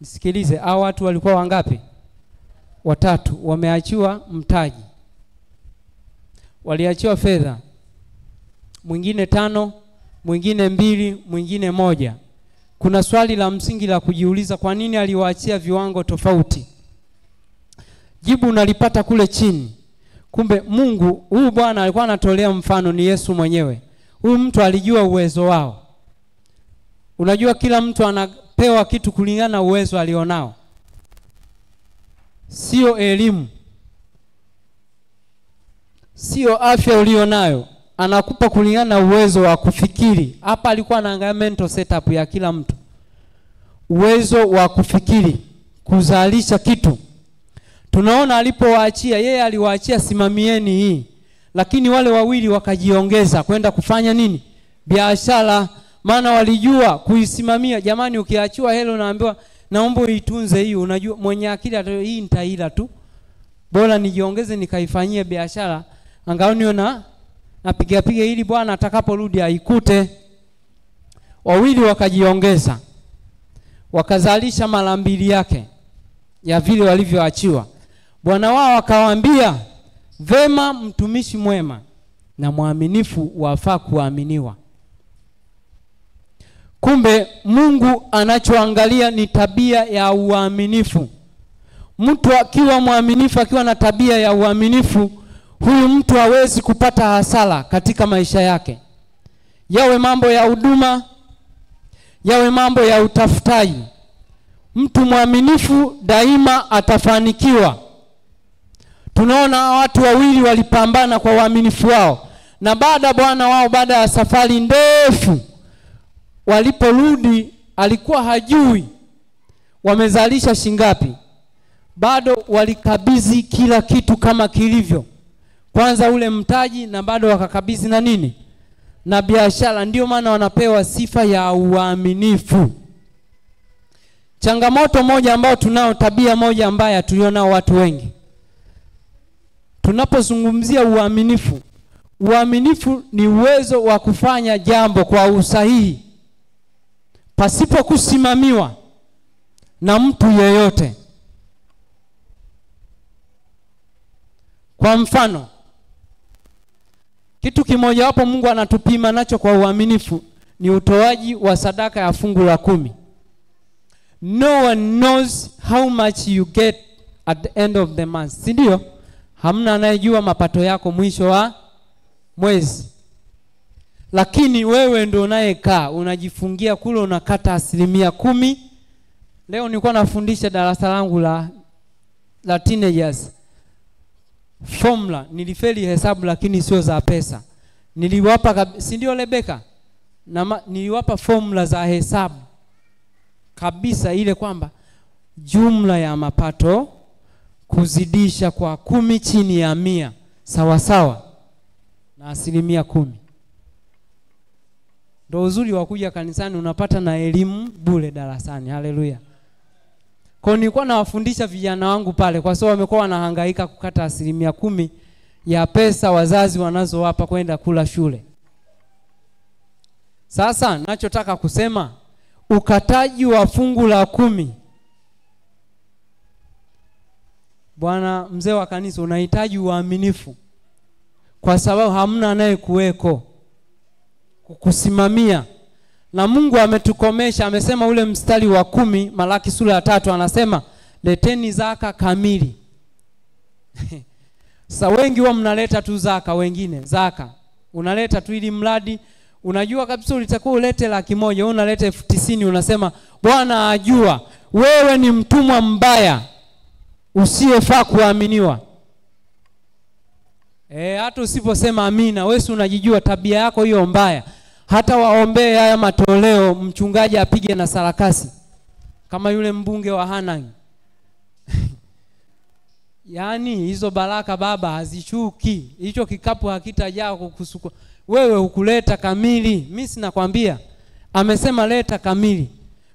Nisikilize, hao watu walikuwa wangapi? 3. Wameachiwa mtaji, waliachiwa fedha. Mwingine 5, mwingine 2, mwingine 1. kuna swali la msingi la kujiuliza, kwa nini aliwaachia viwango tofauti? Jibu unalipata kule chini. Kumbe Mungu, huyu Bwana alikuwa anatolea mfano, ni Yesu mwenyewe. Huyu mtu alijua uwezo wao. Unajua kila mtu anapewa kitu kulingana na uwezo alionao. Sio elimu, sio afya ulionayo, anakupa kulingana na uwezo wa kufikiri. Hapa alikuwa anaangalia mental setup ya kila mtu. Uwezo wa kufikiri, kuzalisha kitu. Tunaona alipowaachia, yeye aliwaachia simamieni hii. Lakini wale wawili wakajiongeza kwenda kufanya nini? Biashara. Maana walijua kuisimamia. Jamani, ukiachiwa helo naambiwa naomba uitunze hii, unajua mwenye akili hii nitaila tu. Bora nijiongeze nikaifanyie biashara. Angao niona napiga ili Bwana atakaporudi aikute. Wawili wakajiongeza. Wakazalisha mara 2 yake ya vile walivyoachiwa. Bwana wao akawaambia, vema mtumishi mwema na mwaminifu, wafaa kuaminiwa. Kumbe Mungu anachoangalia ni tabia ya uaminifu. Mtu akiwa mwaminifu, akiwa na tabia ya uaminifu, huyu mtu hawezi kupata hasara katika maisha yake. Yawe mambo ya huduma, yawe mambo ya utafutaji. Mtu mwaminifu daima atafanikiwa. Tunaona watu wawili walipambana kwa uaminifu wao. Na Bwana wao baada ya safari ndefu, waliporudi alikuwa hajui wamezalisha shingapi. Bado walikabidhi kila kitu kama kilivyo. Kwanza ule mtaji, na bado wakakabidhi na nini? Na biashara. Ndio maana wanapewa sifa ya uaminifu. Changamoto moja ambayo tunao, tabia moja mbaya tulionao watu wengi. Tunapozungumzia uaminifu, uaminifu ni uwezo wa kufanya jambo kwa usahihi pasipo kusimamiwa na mtu yeyote. Kwa mfano, kitu kimoja wapo Mungu anatupima nacho kwa uaminifu ni utoaji wa sadaka ya fungu la 10. No one knows how much you get at the end of the month. Si ndio? Hamna anayejua mapato yako mwisho wa mwezi. Lakini wewe ndio unayekaa unajifungia kule, unakata 10%. Leo nilikuwa nafundisha darasa langu la teenagers. Formula, nilifeli hesabu lakini sio za pesa. Niliwapa, si ndio Rebeka? Niliwapa formula za hesabu kabisa, ile kwamba jumla ya mapato kuzidisha kwa 10 chini ya 100 sawa sawa na 10%. Ndio uzuri wa kuja kanisani, unapata na elimu bure darasani. Haleluya. Kwa nilikuwa nawafundisha vijana wangu pale, kwa sababu wamekuwa wanahangaika kukata 10% ya pesa wazazi wanazowapa kwenda kula shule. Sasa ninachotaka kusema, ukataji wa fungu la 10, bwana mzee wa kanisa, unahitaji uaminifu, kwa sababu hamna anayekuweko kukusimamia. Na Mungu ametukomesha, amesema ule mstari wa 10 Malaki sura ya 3 anasema leteni zaka kamili. Sasa wengi wao mnaleta tu zaka, wengine zaka unaleta tu ili mradi unajua kabisa ulitakuwa ulete 100,000, unaleta 90,000, unasema Bwana ajua wewe ni mtumwa mbaya usiyefaa kuaminiwa. Hata usiposema amina, wewe unajijua tabia yako hiyo mbaya. Hata waombee haya matoleo, mchungaji apige na sarakasi kama yule mbunge wa Hanang. Yaani hizo baraka baba hazishuki. Hicho kikapu hakitajaa kukusukua. Wewe ukuleta kamili. Mimi sinakwambia. Amesema leta kamili.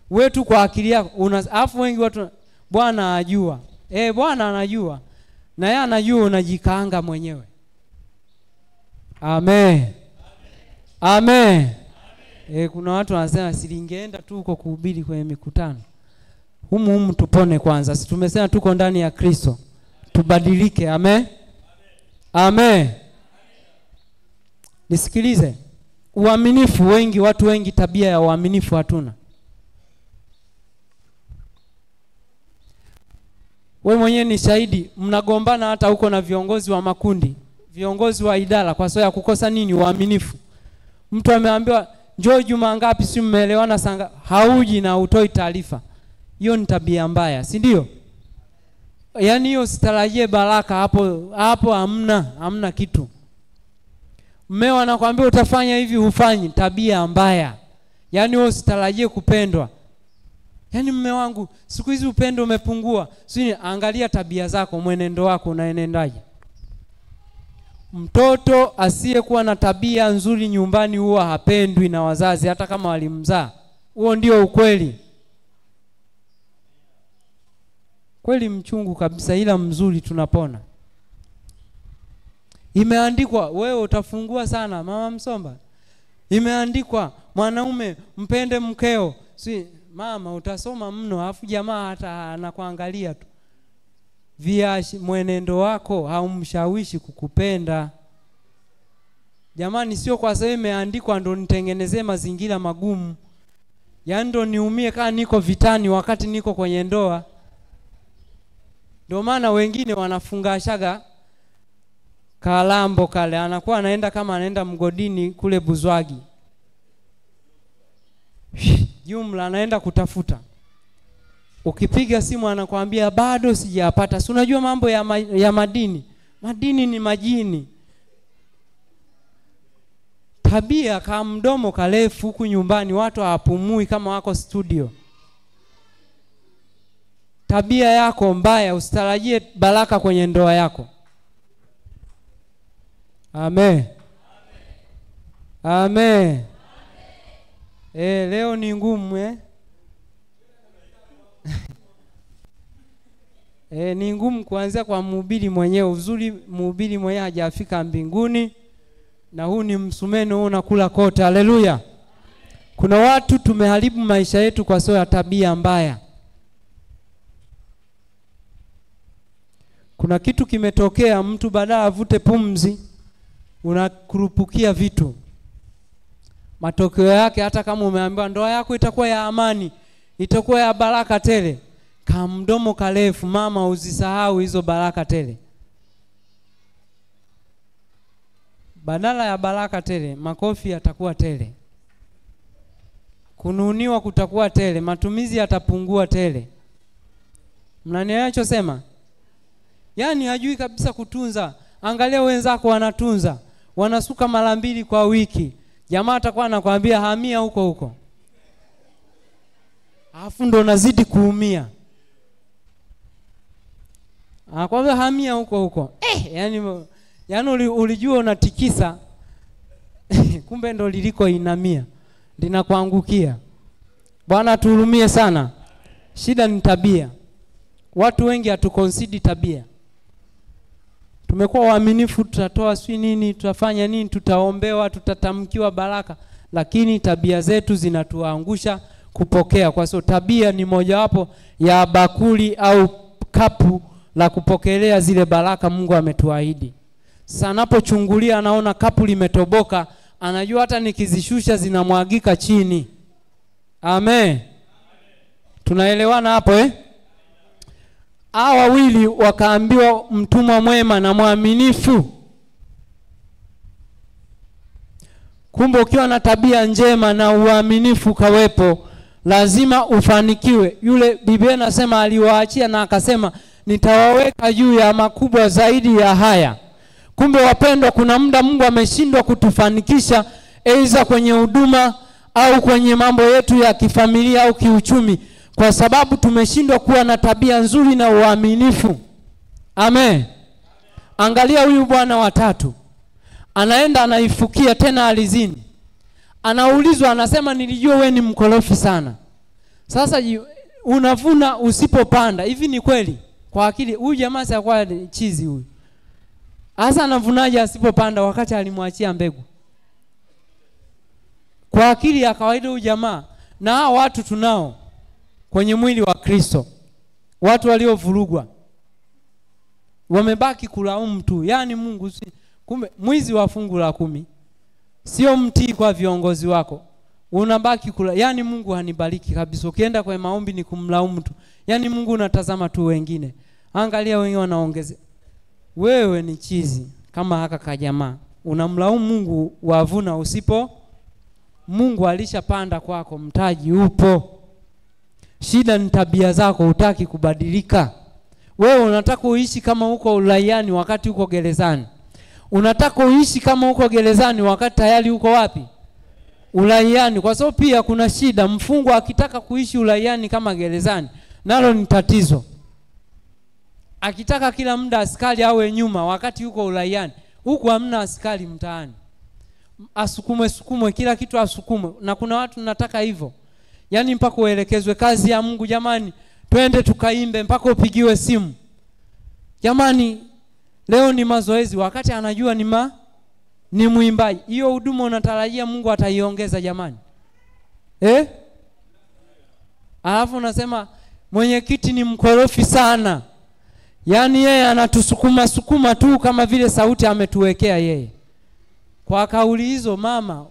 Wewe tu kwa akili yako alafu wengi watu Bwana ajua. Bwana anajua. Na yeye anajua unajikaanga mwenyewe. Amen. Amen. Kuna watu wanasema silingeenda tu huko kuhubiri kwenye mikutano. Humu tupone kwanza. Si tumesema tuko ndani ya Kristo. Tubadilike. Amen. Amen. Nisikilize. Uaminifu, watu wengi tabia ya uaminifu hatuna. We mwenyewe ni shahidi, mnagombana hata huko na viongozi wa makundi, viongozi wa idara kwa sababu ya kukosa nini? Uaminifu. Mtu ameambiwa njoo juma ngapi, si mmeelewana sanga, hauji na utoi taarifa. Hiyo ni tabia mbaya, si ndio? Yaani hiyo sitarajie baraka hapo hamna kitu. Mmeo anakuambia utafanya hivi, hufanyi, tabia mbaya. Yaani wewe sitarajie kupendwa. Yaani mume wangu siku hizi upendo umepungua. Sisi angalia tabia zako, mwenendo wako unaenendaje. Mtoto asiyekuwa na tabia nzuri nyumbani huwa hapendwi na wazazi hata kama walimzaa. Huo ndio ukweli. Kweli mchungu kabisa, ila mzuri tunapona. Imeandikwa wewe utafungua sana mama Msomba. Imeandikwa mwanaume mpende mkeo. Si mama utasoma mno afu jamaa hata anakuangalia tu. Viashi mwenendo wako haumshawishi kukupenda. Jamani, sio kwa sababu imeandikwa ndo nitengenezee mazingira magumu. Yaani ndo niumie kama niko vitani wakati niko kwenye ndoa. Ndio maana wengine wanafungashaga kalambo kale, anakuwa anaenda kama anaenda mgodini kule Buzwagi. Jumla anaenda kutafuta. Ukipiga simu anakuambia bado sijapata. Si unajua mambo ya madini. Madini ni majini. Tabia kama mdomo karefu huku nyumbani watu hawapumui kama wako studio. Tabia yako mbaya, usitarajie baraka kwenye ndoa yako. Amen. Amen. Leo ni ngumu ni ngumu kuanzia kwa mhubiri mwenyewe. Uzuri mhubiri mwenyewe hajafika mbinguni, na huu ni msumeno huu unakula kote. Haleluya. Kuna watu tumeharibu maisha yetu kwa sababu ya tabia mbaya. Kuna kitu kimetokea, mtu badala avute pumzi unakurupukia vitu. Matokeo yake hata kama umeambiwa ndoa yako itakuwa ya amani, itakuwa ya baraka tele, kama mdomo karefu, mama usisahau hizo baraka tele. Badala ya baraka tele, makofi yatakuwa tele. Kununiwa kutakuwa tele, matumizi yatapungua tele. Mnanielewa sema? Yaani hajui kabisa kutunza. Angalia wenzako wanatunza. Wanasuka mara 2 kwa wiki. Jamaa atakuwa anakuambia hamia huko. Alafu ndo unazidi kuumia. Anakuambia hamia huko. Yaani ulijua unatikisa. Kumbe ndo liliko inamia. Linakuangukia. Bwana tuhurumie sana. Shida ni tabia. Watu wengi hatukonsidi tabia. Tumekuwa waaminifu, tutatoa nini, tutafanya nini, tutaombewa, tutatamkiwa baraka, lakini tabia zetu zinatuangusha kupokea. Kwa sababu tabia ni mojawapo ya bakuli au kapu la kupokelea zile baraka Mungu ametuahidi. Sasa anapochungulia anaona kapu limetoboka, anajua hata nikizishusha zinamwagika chini. Amen. Tunaelewana hapo Hao wawili wakaambiwa mtumwa mwema na mwaminifu. Kumbe ukiwa na tabia njema na uaminifu kawepo, lazima ufanikiwe. Yule Biblia inasema aliwaachia na akasema nitawaweka juu ya makubwa zaidi ya haya. Kumbe wapendwa, kuna muda Mungu ameshindwa kutufanikisha aidha kwenye huduma au kwenye mambo yetu ya kifamilia au kiuchumi, kwa sababu tumeshindwa kuwa na tabia nzuri na uaminifu. Amen. Angalia huyu bwana wa 3. Anaenda anaifukia tena alizini. Anaulizwa, anasema nilijua we ni mkorofi sana. Sasa unavuna usipopanda. Hivi ni kweli? Kwa akili huyu jamaa si kwa chizi huyu. Hasa anavunaje asipopanda wakati alimwachia mbegu? Kwa akili ya kawaida huyu jamaa, na hao watu tunao kwenye mwili wa Kristo. Watu waliovurugwa. Wamebaki kulaumu tu. Yaani Mungu kumbe mwizi wa fungu la 10. Sio mtii kwa viongozi wako. Unabaki yaani Mungu hanibariki kabisa. Ukienda kwa maombi ni kumlaumu tu. Yaani Mungu unatazama tu wengine. Angalia wengine wanaongeza. Wewe ni chizi kama haka kajamaa. Unamlaumu Mungu wavuna usipo. Mungu alishapanda kwako, mtaji upo. Shida ni tabia zako, hutaki kubadilika. Wewe unataka uishi kama uko ulaiani wakati uko gerezani. Unataka uishi kama uko gerezani wakati tayari uko wapi? Ulaiani. Kwa sababu pia kuna shida, mfungwa akitaka kuishi ulaiani kama gerezani, nalo ni tatizo. Akitaka kila muda askari awe nyuma wakati yuko ulaiani, huku hamna askari mtaani. Asukumwe kila kitu asukumwe. Na kuna watu nataka hivyo. Yaani mpaka uelekezwe kazi ya Mungu, jamani twende tukaimbe, mpaka upigiwe simu. Jamani leo ni mazoezi, wakati anajua ni muimbaji. Hiyo huduma unatarajia Mungu ataiongeza jamani? Alafu unasema mwenyekiti ni mkorofi sana. Yaani yeye anatusukuma tu kama vile sauti ametuwekea yeye. Kwa kauli hizo mama,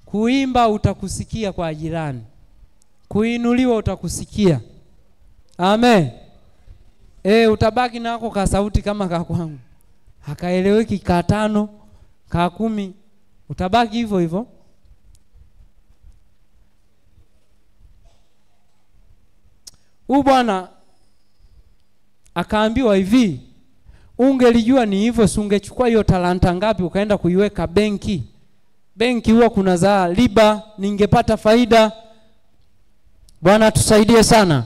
kuimba utakusikia kwa jirani. Kuinuliwa utakusikia. Amen. Utabaki nako ka sauti kama ka kwangu. Hakaeleweki ka 5, ka 10. Utabaki hivyo hivyo. Bwana akaambiwa hivi, ungelijua ni hivyo ungechukua hiyo talanta ngapi ukaenda kuiweka benki. Benki huwa kuna za riba, ningepata faida. Bwana tusaidie sana.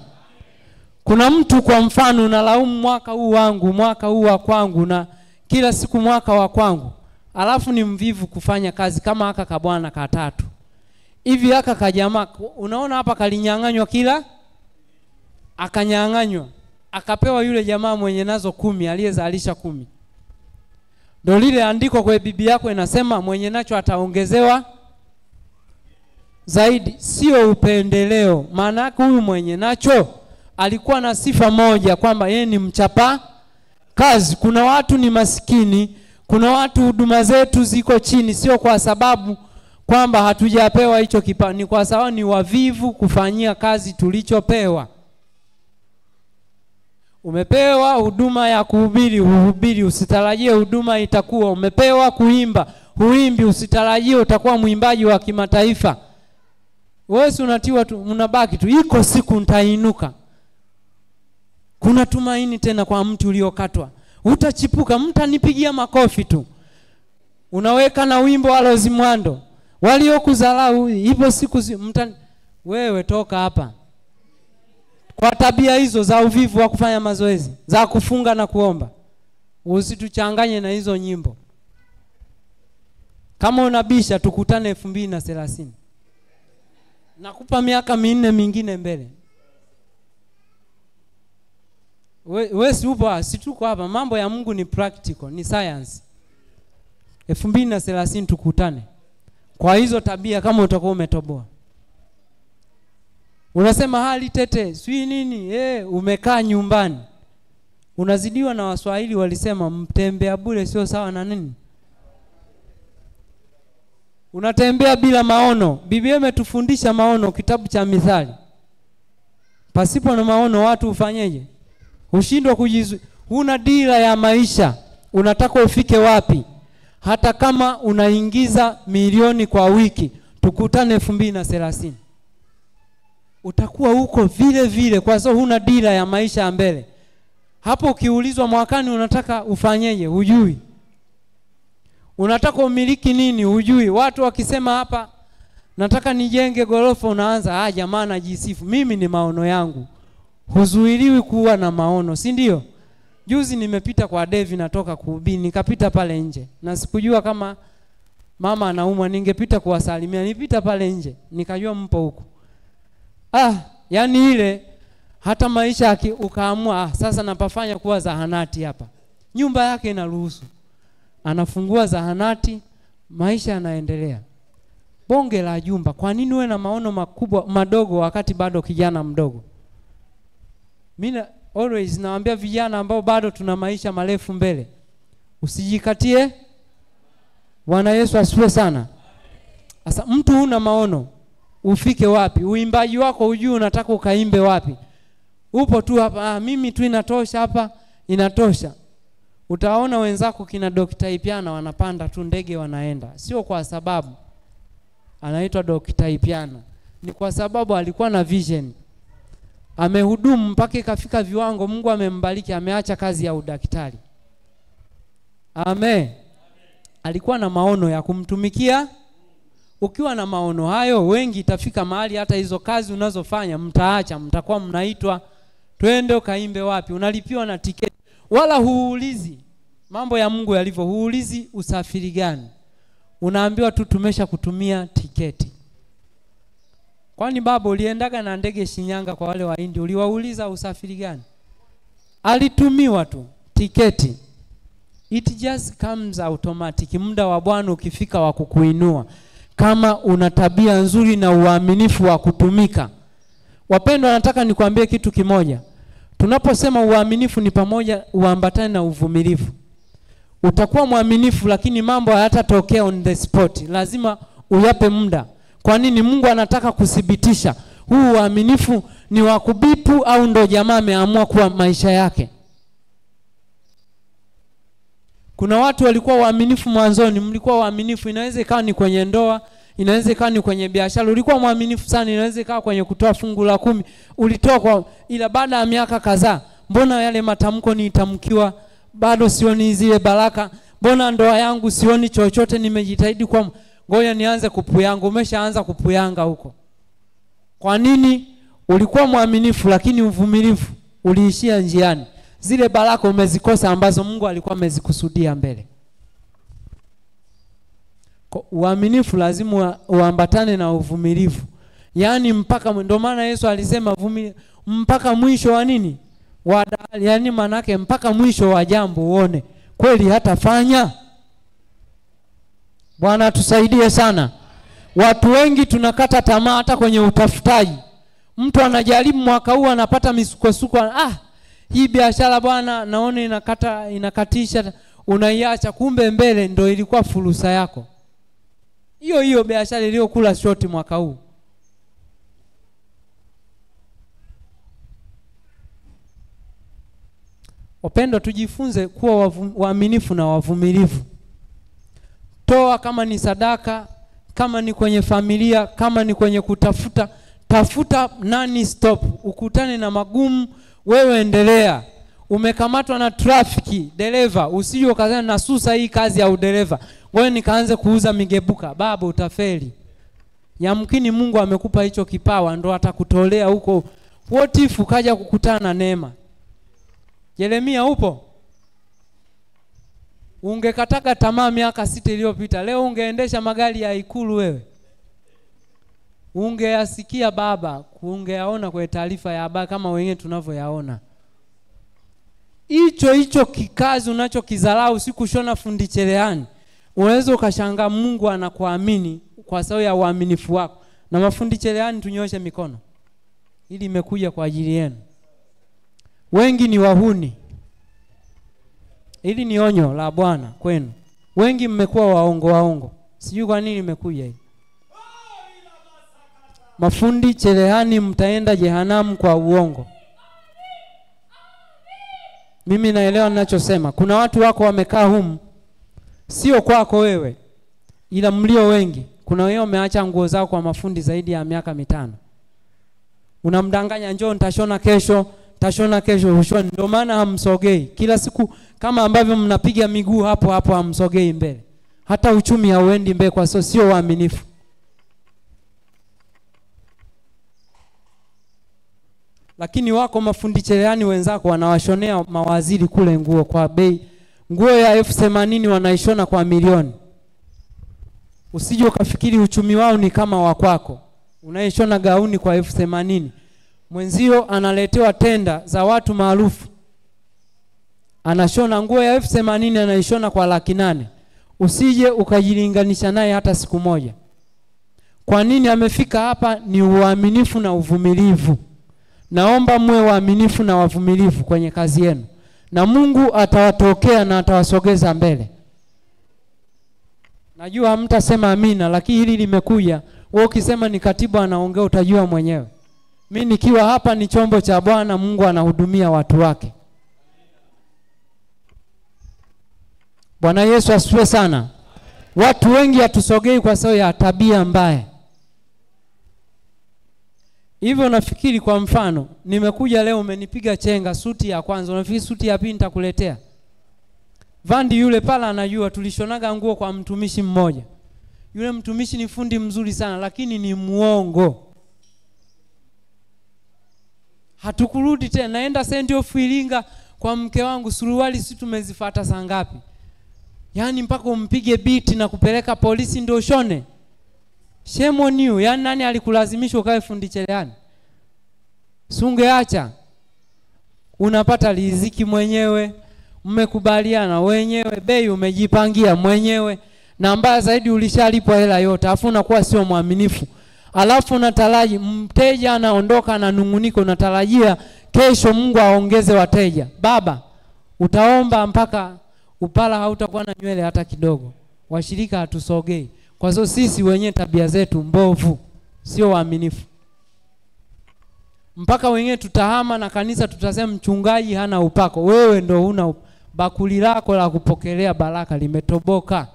Kuna mtu kwa mfano unalaumu mwaka huu wangu, mwaka huu wa kwangu, na kila siku mwaka wa kwangu. Alafu ni mvivu kufanya kazi kama haka kabwana katatu. Hivi haka kajamaa, unaona hapa kalinyang'anywa kila, akanyang'anywa. Akapewa yule jamaa mwenye nazo 10, aliyezalisha 10. Ndio lile andiko kwa Biblia yako inasema mwenye nacho ataongezewa zaidi. Sio upendeleo. Maana yake huyu mwenye nacho alikuwa na sifa moja, kwamba yeye ni mchapa kazi. Kuna watu ni maskini, kuna watu huduma zetu ziko chini, sio kwa sababu kwamba hatujapewa hicho kipawa, ni kwa sababu ni wavivu kufanyia kazi tulichopewa. Umepewa huduma ya kuhubiri, uhubiri, usitarajie huduma itakuwa. Umepewa kuimba, huimbi, usitarajie utakuwa mwimbaji wa kimataifa. Wewe unatiwa tu, unabaki tu, iko siku nitainuka. Kuna tumaini tena kwa mtu uliokatwa. Utachipuka, mtanipigia makofi tu. Unaweka na wimbo wa Rose Muhando, waliokuzalau ipo siku wewe toka hapa. Kwa tabia hizo za uvivu wa kufanya mazoezi, za kufunga na kuomba, usituchanganye na hizo nyimbo. Kama unabisha tukutane 2030. Nakupa miaka 4 mingine mbele. Wewe si upo, si tuko hapa. Mambo ya Mungu ni practical, ni science. 2030 tukutane. Kwa hizo tabia kama utakuwa umetoboa. Unasema hali tete, sui nini? Umekaa nyumbani. Unazidiwa na Waswahili walisema mtembea bure sio sawa na nini? Unatembea bila maono. Biblia imetufundisha maono, kitabu cha Mithali. Pasipo na maono watu ufanyeje? Ushindwa kujizuia. Huna dira ya maisha. Unataka ufike wapi? Hata kama unaingiza milioni kwa wiki, tukutane 2030. Utakuwa huko vile vile kwa sababu huna dira ya maisha ya mbele. Hapo ukiulizwa mwakani unataka ufanyeje, hujui. Unataka umiliki nini, hujui. Watu wakisema hapa nataka nijenge gorofa, unaanza jamaa najisifu. Mimi ni maono yangu. Huzuiliwi kuwa na maono, si ndio? Juzi nimepita kwa Devi natoka kuhubiri, nikapita pale nje. Na sikujua kama mama anaumwa, ningepita kuwasalimia. Nipita pale nje, nikajua mpo huko. Yani ile hata maisha ukaamua sasa napafanya kuwa zahanati hapa. Nyumba yake inaruhusu. Anafungua zahanati, maisha yanaendelea. Bonge la jumba. Kwa nini uwe na maono makubwa madogo wakati bado kijana mdogo? Mimi always naambia vijana ambao bado tuna maisha marefu mbele, usijikatie. Bwana Yesu asifiwe sana. Sasa mtu huna maono, ufike wapi? Uimbaji wako hujui unataka ukaimbe wapi? Upo tu hapa, mimi tu inatosha hapa, inatosha. Utaona wenzako kina Dr. Ipiana wanapanda tu ndege wanaenda. Sio kwa sababu anaitwa Dr. Ipiana, ni kwa sababu alikuwa na vision. Amehudumu mpaka ikafika viwango, Mungu amembariki, ameacha kazi ya udaktari. Amen. Alikuwa na maono ya kumtumikia. Ukiwa na maono hayo, wengi itafika mahali hata hizo kazi unazofanya mtaacha, mtakuwa mnaitwa twende ukaimbe wapi, unalipiwa na tiketi. Wala huulizi mambo ya Mungu yalivyo, huulizi usafiri gani. Unaambiwa tu tumesha kutumia tiketi. Kwani baba uliendaga na ndege Shinyanga kwa wale wa India, uliwauliza usafiri gani? Alitumiwa tu tiketi. It just comes automatic. Muda wa Bwana ukifika wa kukuinua, kama una tabia nzuri na uaminifu wa kutumika. Wapendwa, nataka nikwambie kitu kimoja. Tunaposema uaminifu ni pamoja uambatane na uvumilivu. Utakuwa mwaminifu lakini mambo hayatatokea on the spot. Lazima uyape muda. Kwa nini? Mungu anataka kuthibitisha huu uaminifu ni wa kubipu au ndo jamaa ameamua kuwa maisha yake. Kuna watu walikuwa waaminifu mwanzoni, mlikuwa waaminifu, inaweza ikawa ni kwenye ndoa, inaweza ikawa ni kwenye biashara, ulikuwa mwaminifu sana, inaweza ikawa kwenye kutoa fungu la 10, ulitoa kwa, ila baada ya miaka kadhaa, mbona yale matamko nitamkiwa bado sioni zile baraka? Mbona ndoa yangu sioni chochote, nimejitahidi kwa ngoja nianze kupuyanga. Umeshaanza kupuyanga huko. Kwa nini? Ulikuwa mwaminifu lakini uvumilivu uliishia njiani. Zile baraka umezikosa ambazo Mungu alikuwa amezikusudia mbele. Uaminifu lazima uambatane na uvumilivu. Yaani mpaka, ndio maana Yesu alisema mpaka mwisho wa nini? Yaani manake mpaka mwisho wa jambo uone kweli hatafanya. Bwana tusaidie sana. Watu wengi tunakata tamaa hata kwenye utafutaji. Mtu anajaribu mwaka huu anapata misukosuko, hii biashara bwana naona inakatisha, unaiacha, kumbe mbele ndio ilikuwa fursa yako. Hiyo biashara iliyokula shoti mwaka huu. Wapendwa, tujifunze kuwa waaminifu na wavumilivu. Toa kama ni sadaka, kama ni kwenye familia, kama ni kwenye kutafuta, tafuta nani stop. Ukutane na magumu, wewe endelea. Umekamatwa na trafiki, dereva, usije ukazana na susa hii kazi ya udereva, wewe nikaanze kuuza migebuka, baba utafeli. Yamkini Mungu amekupa hicho kipawa, ndo atakutolea huko. What if ukaja kukutana na neema? Yeremia upo? Ungekataka tamaa miaka 6 iliyopita, leo ungeendesha magari ya Ikulu wewe. Ungeyasikia baba, ungeyaona kwa taarifa ya habari kama wenyewe tunavyoyaona. Hicho kikazi unachokidharau, sikushona fundi cherehani. Unaweza ukashangaa Mungu anakuamini kwa sababu ya uaminifu wako. Na mafundi cherehani tunyoshe mikono. Hili imekuja kwa ajili yenu. Wengi ni wahuni. Hili ni onyo la Bwana kwenu. Wengi mmekuwa waongo. Sijui kwa nini imekuja hili. Mafundi cherehani mtaenda jehanamu kwa uongo. Mimi naelewa ninachosema. Kuna watu wako wamekaa humu, sio kwako wewe, ila mlio wengi. Kuna wewe umeacha nguo zako kwa mafundi zaidi ya miaka 5. Unamdanganya njoo nitashona kesho, ushoni. Ndio maana hamsogei. Kila siku kama ambavyo mnapiga miguu hapo hamsogei mbele. Hata uchumi hauendi mbele kwa sababu sio waaminifu. Lakini wako mafundi cherehani wenzako wanawashonea mawaziri kule nguo kwa bei. Nguo ya 80,000 wanaishona kwa milioni. Usije ukafikiri uchumi wao ni kama wa kwako. Unaishona gauni kwa 80,000. Mwenzio analetewa tenda za watu maarufu, anashona nguo ya 80,000 anaishona kwa 800,000. Usije ukajilinganisha naye hata siku moja. Kwa nini amefika hapa? Ni uaminifu na uvumilivu. Naomba mwe waaminifu na wavumilivu kwenye kazi yenu, na Mungu atawatokea na atawasogeza mbele. Najua hamtasema amina, lakini hili limekuja. Wewe ukisema ni katibu anaongea utajua mwenyewe. Mimi nikiwa hapa ni chombo cha Bwana, Mungu anahudumia watu wake. Bwana Yesu asifiwe sana. Watu wengi hatusogei kwa sababu ya tabia mbaya. Hivyo nafikiri kwa mfano, nimekuja leo umenipiga chenga suti ya kwanza, unafikiri suti ya pili nitakuletea? Vandi yule pala anajua tulishonaga nguo kwa mtumishi mmoja. Yule mtumishi ni fundi mzuri sana lakini ni muongo. Hatukurudi tena, naenda St. of Iringa kwa mke wangu, suruali si tumezifuata saa ngapi? Yaani mpaka umpige biti na kupeleka polisi ndio shone. Shame on you. Yaani nani alikulazimisha ukae fundi cherehani? Sungeacha. Unapata riziki mwenyewe, mmekubaliana wenyewe, bei umejipangia mwenyewe, na mbaya zaidi ulishalipwa hela yote, afu unakuwa sio mwaminifu. Alafu unataraji mteja anaondoka na nunguniko, unatarajia kesho Mungu aongeze wateja. Baba, utaomba mpaka upala hautakuwa na nywele hata kidogo. Washirika hatusogei kwa sababu sisi wenyewe tabia zetu mbovu, sio waaminifu. Mpaka wenyewe tutahama na kanisa tutasema mchungaji hana upako. Wewe ndo huna bakuli lako la kupokelea baraka limetoboka.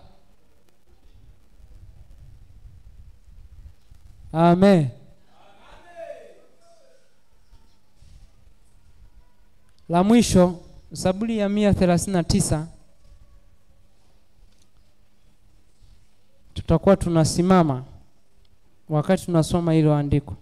Amen. La mwisho, Zaburi ya 139. Tutakuwa tunasimama wakati tunasoma hilo andiko.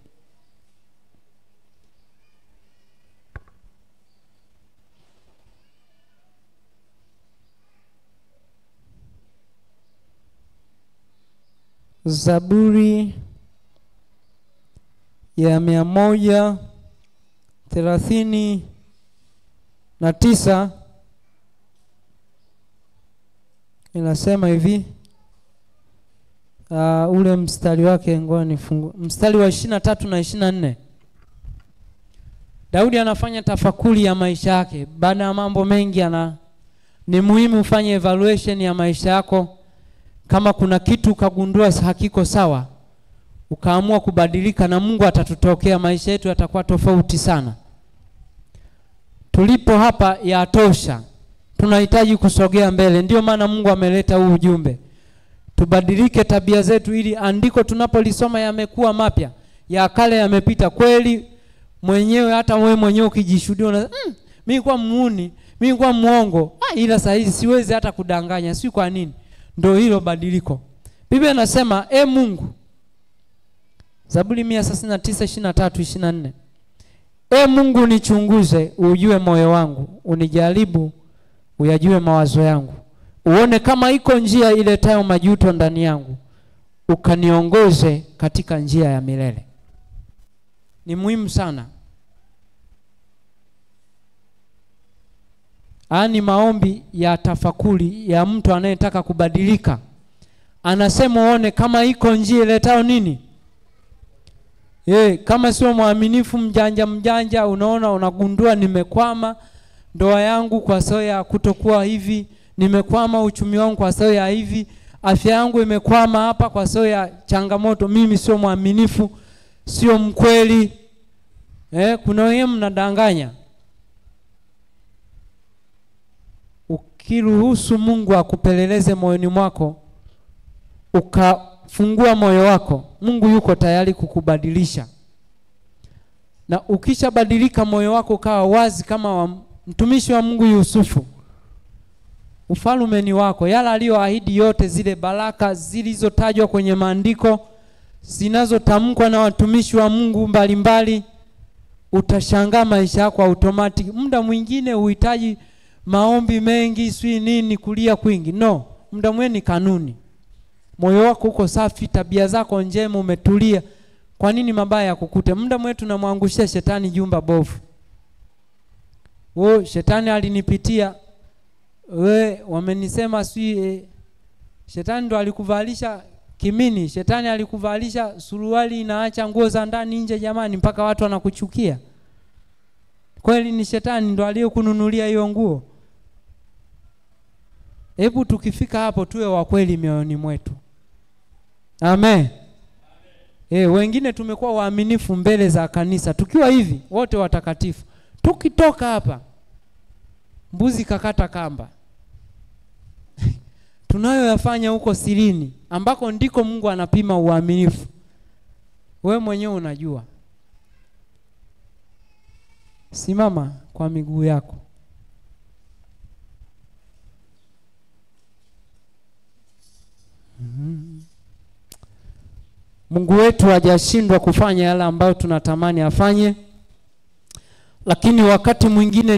Zaburi ya 139 inasema hivi. Ule mstari wake ngoja nifungue. Mstari wa 23 na 24. Daudi anafanya tafakuri ya maisha yake. Baada ya mambo mengi ni muhimu ufanye evaluation ya maisha yako. Kama kuna kitu ukagundua hakiko sawa, ukaamua kubadilika, na Mungu atatutokea, maisha yetu yatakuwa tofauti sana. Tulipo hapa yatosha. Tunahitaji kusogea mbele. Ndio maana Mungu ameleta huu ujumbe. Tubadilike tabia zetu ili andiko tunapolisoma yamekuwa mapya. Ya kale yamepita kweli. Mwenyewe hata wewe mwenyewe ukijishuhudia mimi kwa muuni, mimi kwa muongo. Ila saa hizi siwezi hata kudanganya, si kwa nini? Ndio hilo badiliko. Biblia inasema Mungu. Zaburi 139:23-24. Mungu nichunguze, ujue moyo wangu, unijaribu, uyajue mawazo yangu. Uone kama iko njia iletayo majuto ndani yangu, ukaniongoze katika njia ya milele. Ni muhimu sana. Ani maombi ya tafakuri ya mtu anayetaka kubadilika. Anasema uone kama iko njia iletayo nini? Kama sio mwaminifu, mjanja, unaona unagundua nimekwama ndoa yangu kwa sababu ya kutokuwa hivi, nimekwama uchumi wangu kwa sababu ya hivi, afya yangu imekwama hapa kwa sababu ya changamoto, mimi sio mwaminifu, sio mkweli. Kuna wewe mnadanganya. Ukiruhusu Mungu akupeleleze moyoni mwako, ukafungua moyo wako, Mungu yuko tayari kukubadilisha. Na ukishabadilika moyo wako kawa wazi kama mtumishi wa Mungu Yusufu, ufalme ni wako. Yala aliyoahidi yote, zile baraka zilizotajwa kwenye maandiko, zinazotamkwa na watumishi wa Mungu mbalimbali, utashangaa maisha yako automatic. Muda mwingine uhitaji maombi mengi, sui nini, kulia kwingi. No, muda mwingine ni kanuni. Moyo wako uko safi, tabia zako njema, umetulia. Kwa nini mabaya yakukute? Muda mwingine tunamwangushia shetani jumba bovu. Shetani alinipitia. Wamenisema shetani ndo alikuvalisha kimini, shetani alikuvalisha suruali inaacha nguo za ndani nje, jamani, mpaka watu wanakuchukia. Kweli ni shetani ndo aliyokununulia hiyo nguo? Hebu tukifika hapo tuwe wa kweli mioyoni mwetu. Amen. Wengine tumekuwa waaminifu mbele za kanisa. Tukiwa hivi wote watakatifu. Tukitoka hapa mbuzi kakata kamba. Tunayoyafanya huko sirini ambako ndiko Mungu anapima uaminifu. Wewe mwenyewe unajua. Simama kwa miguu yako. Mungu wetu hajashindwa kufanya yale ambayo tunatamani afanye, lakini wakati mwingine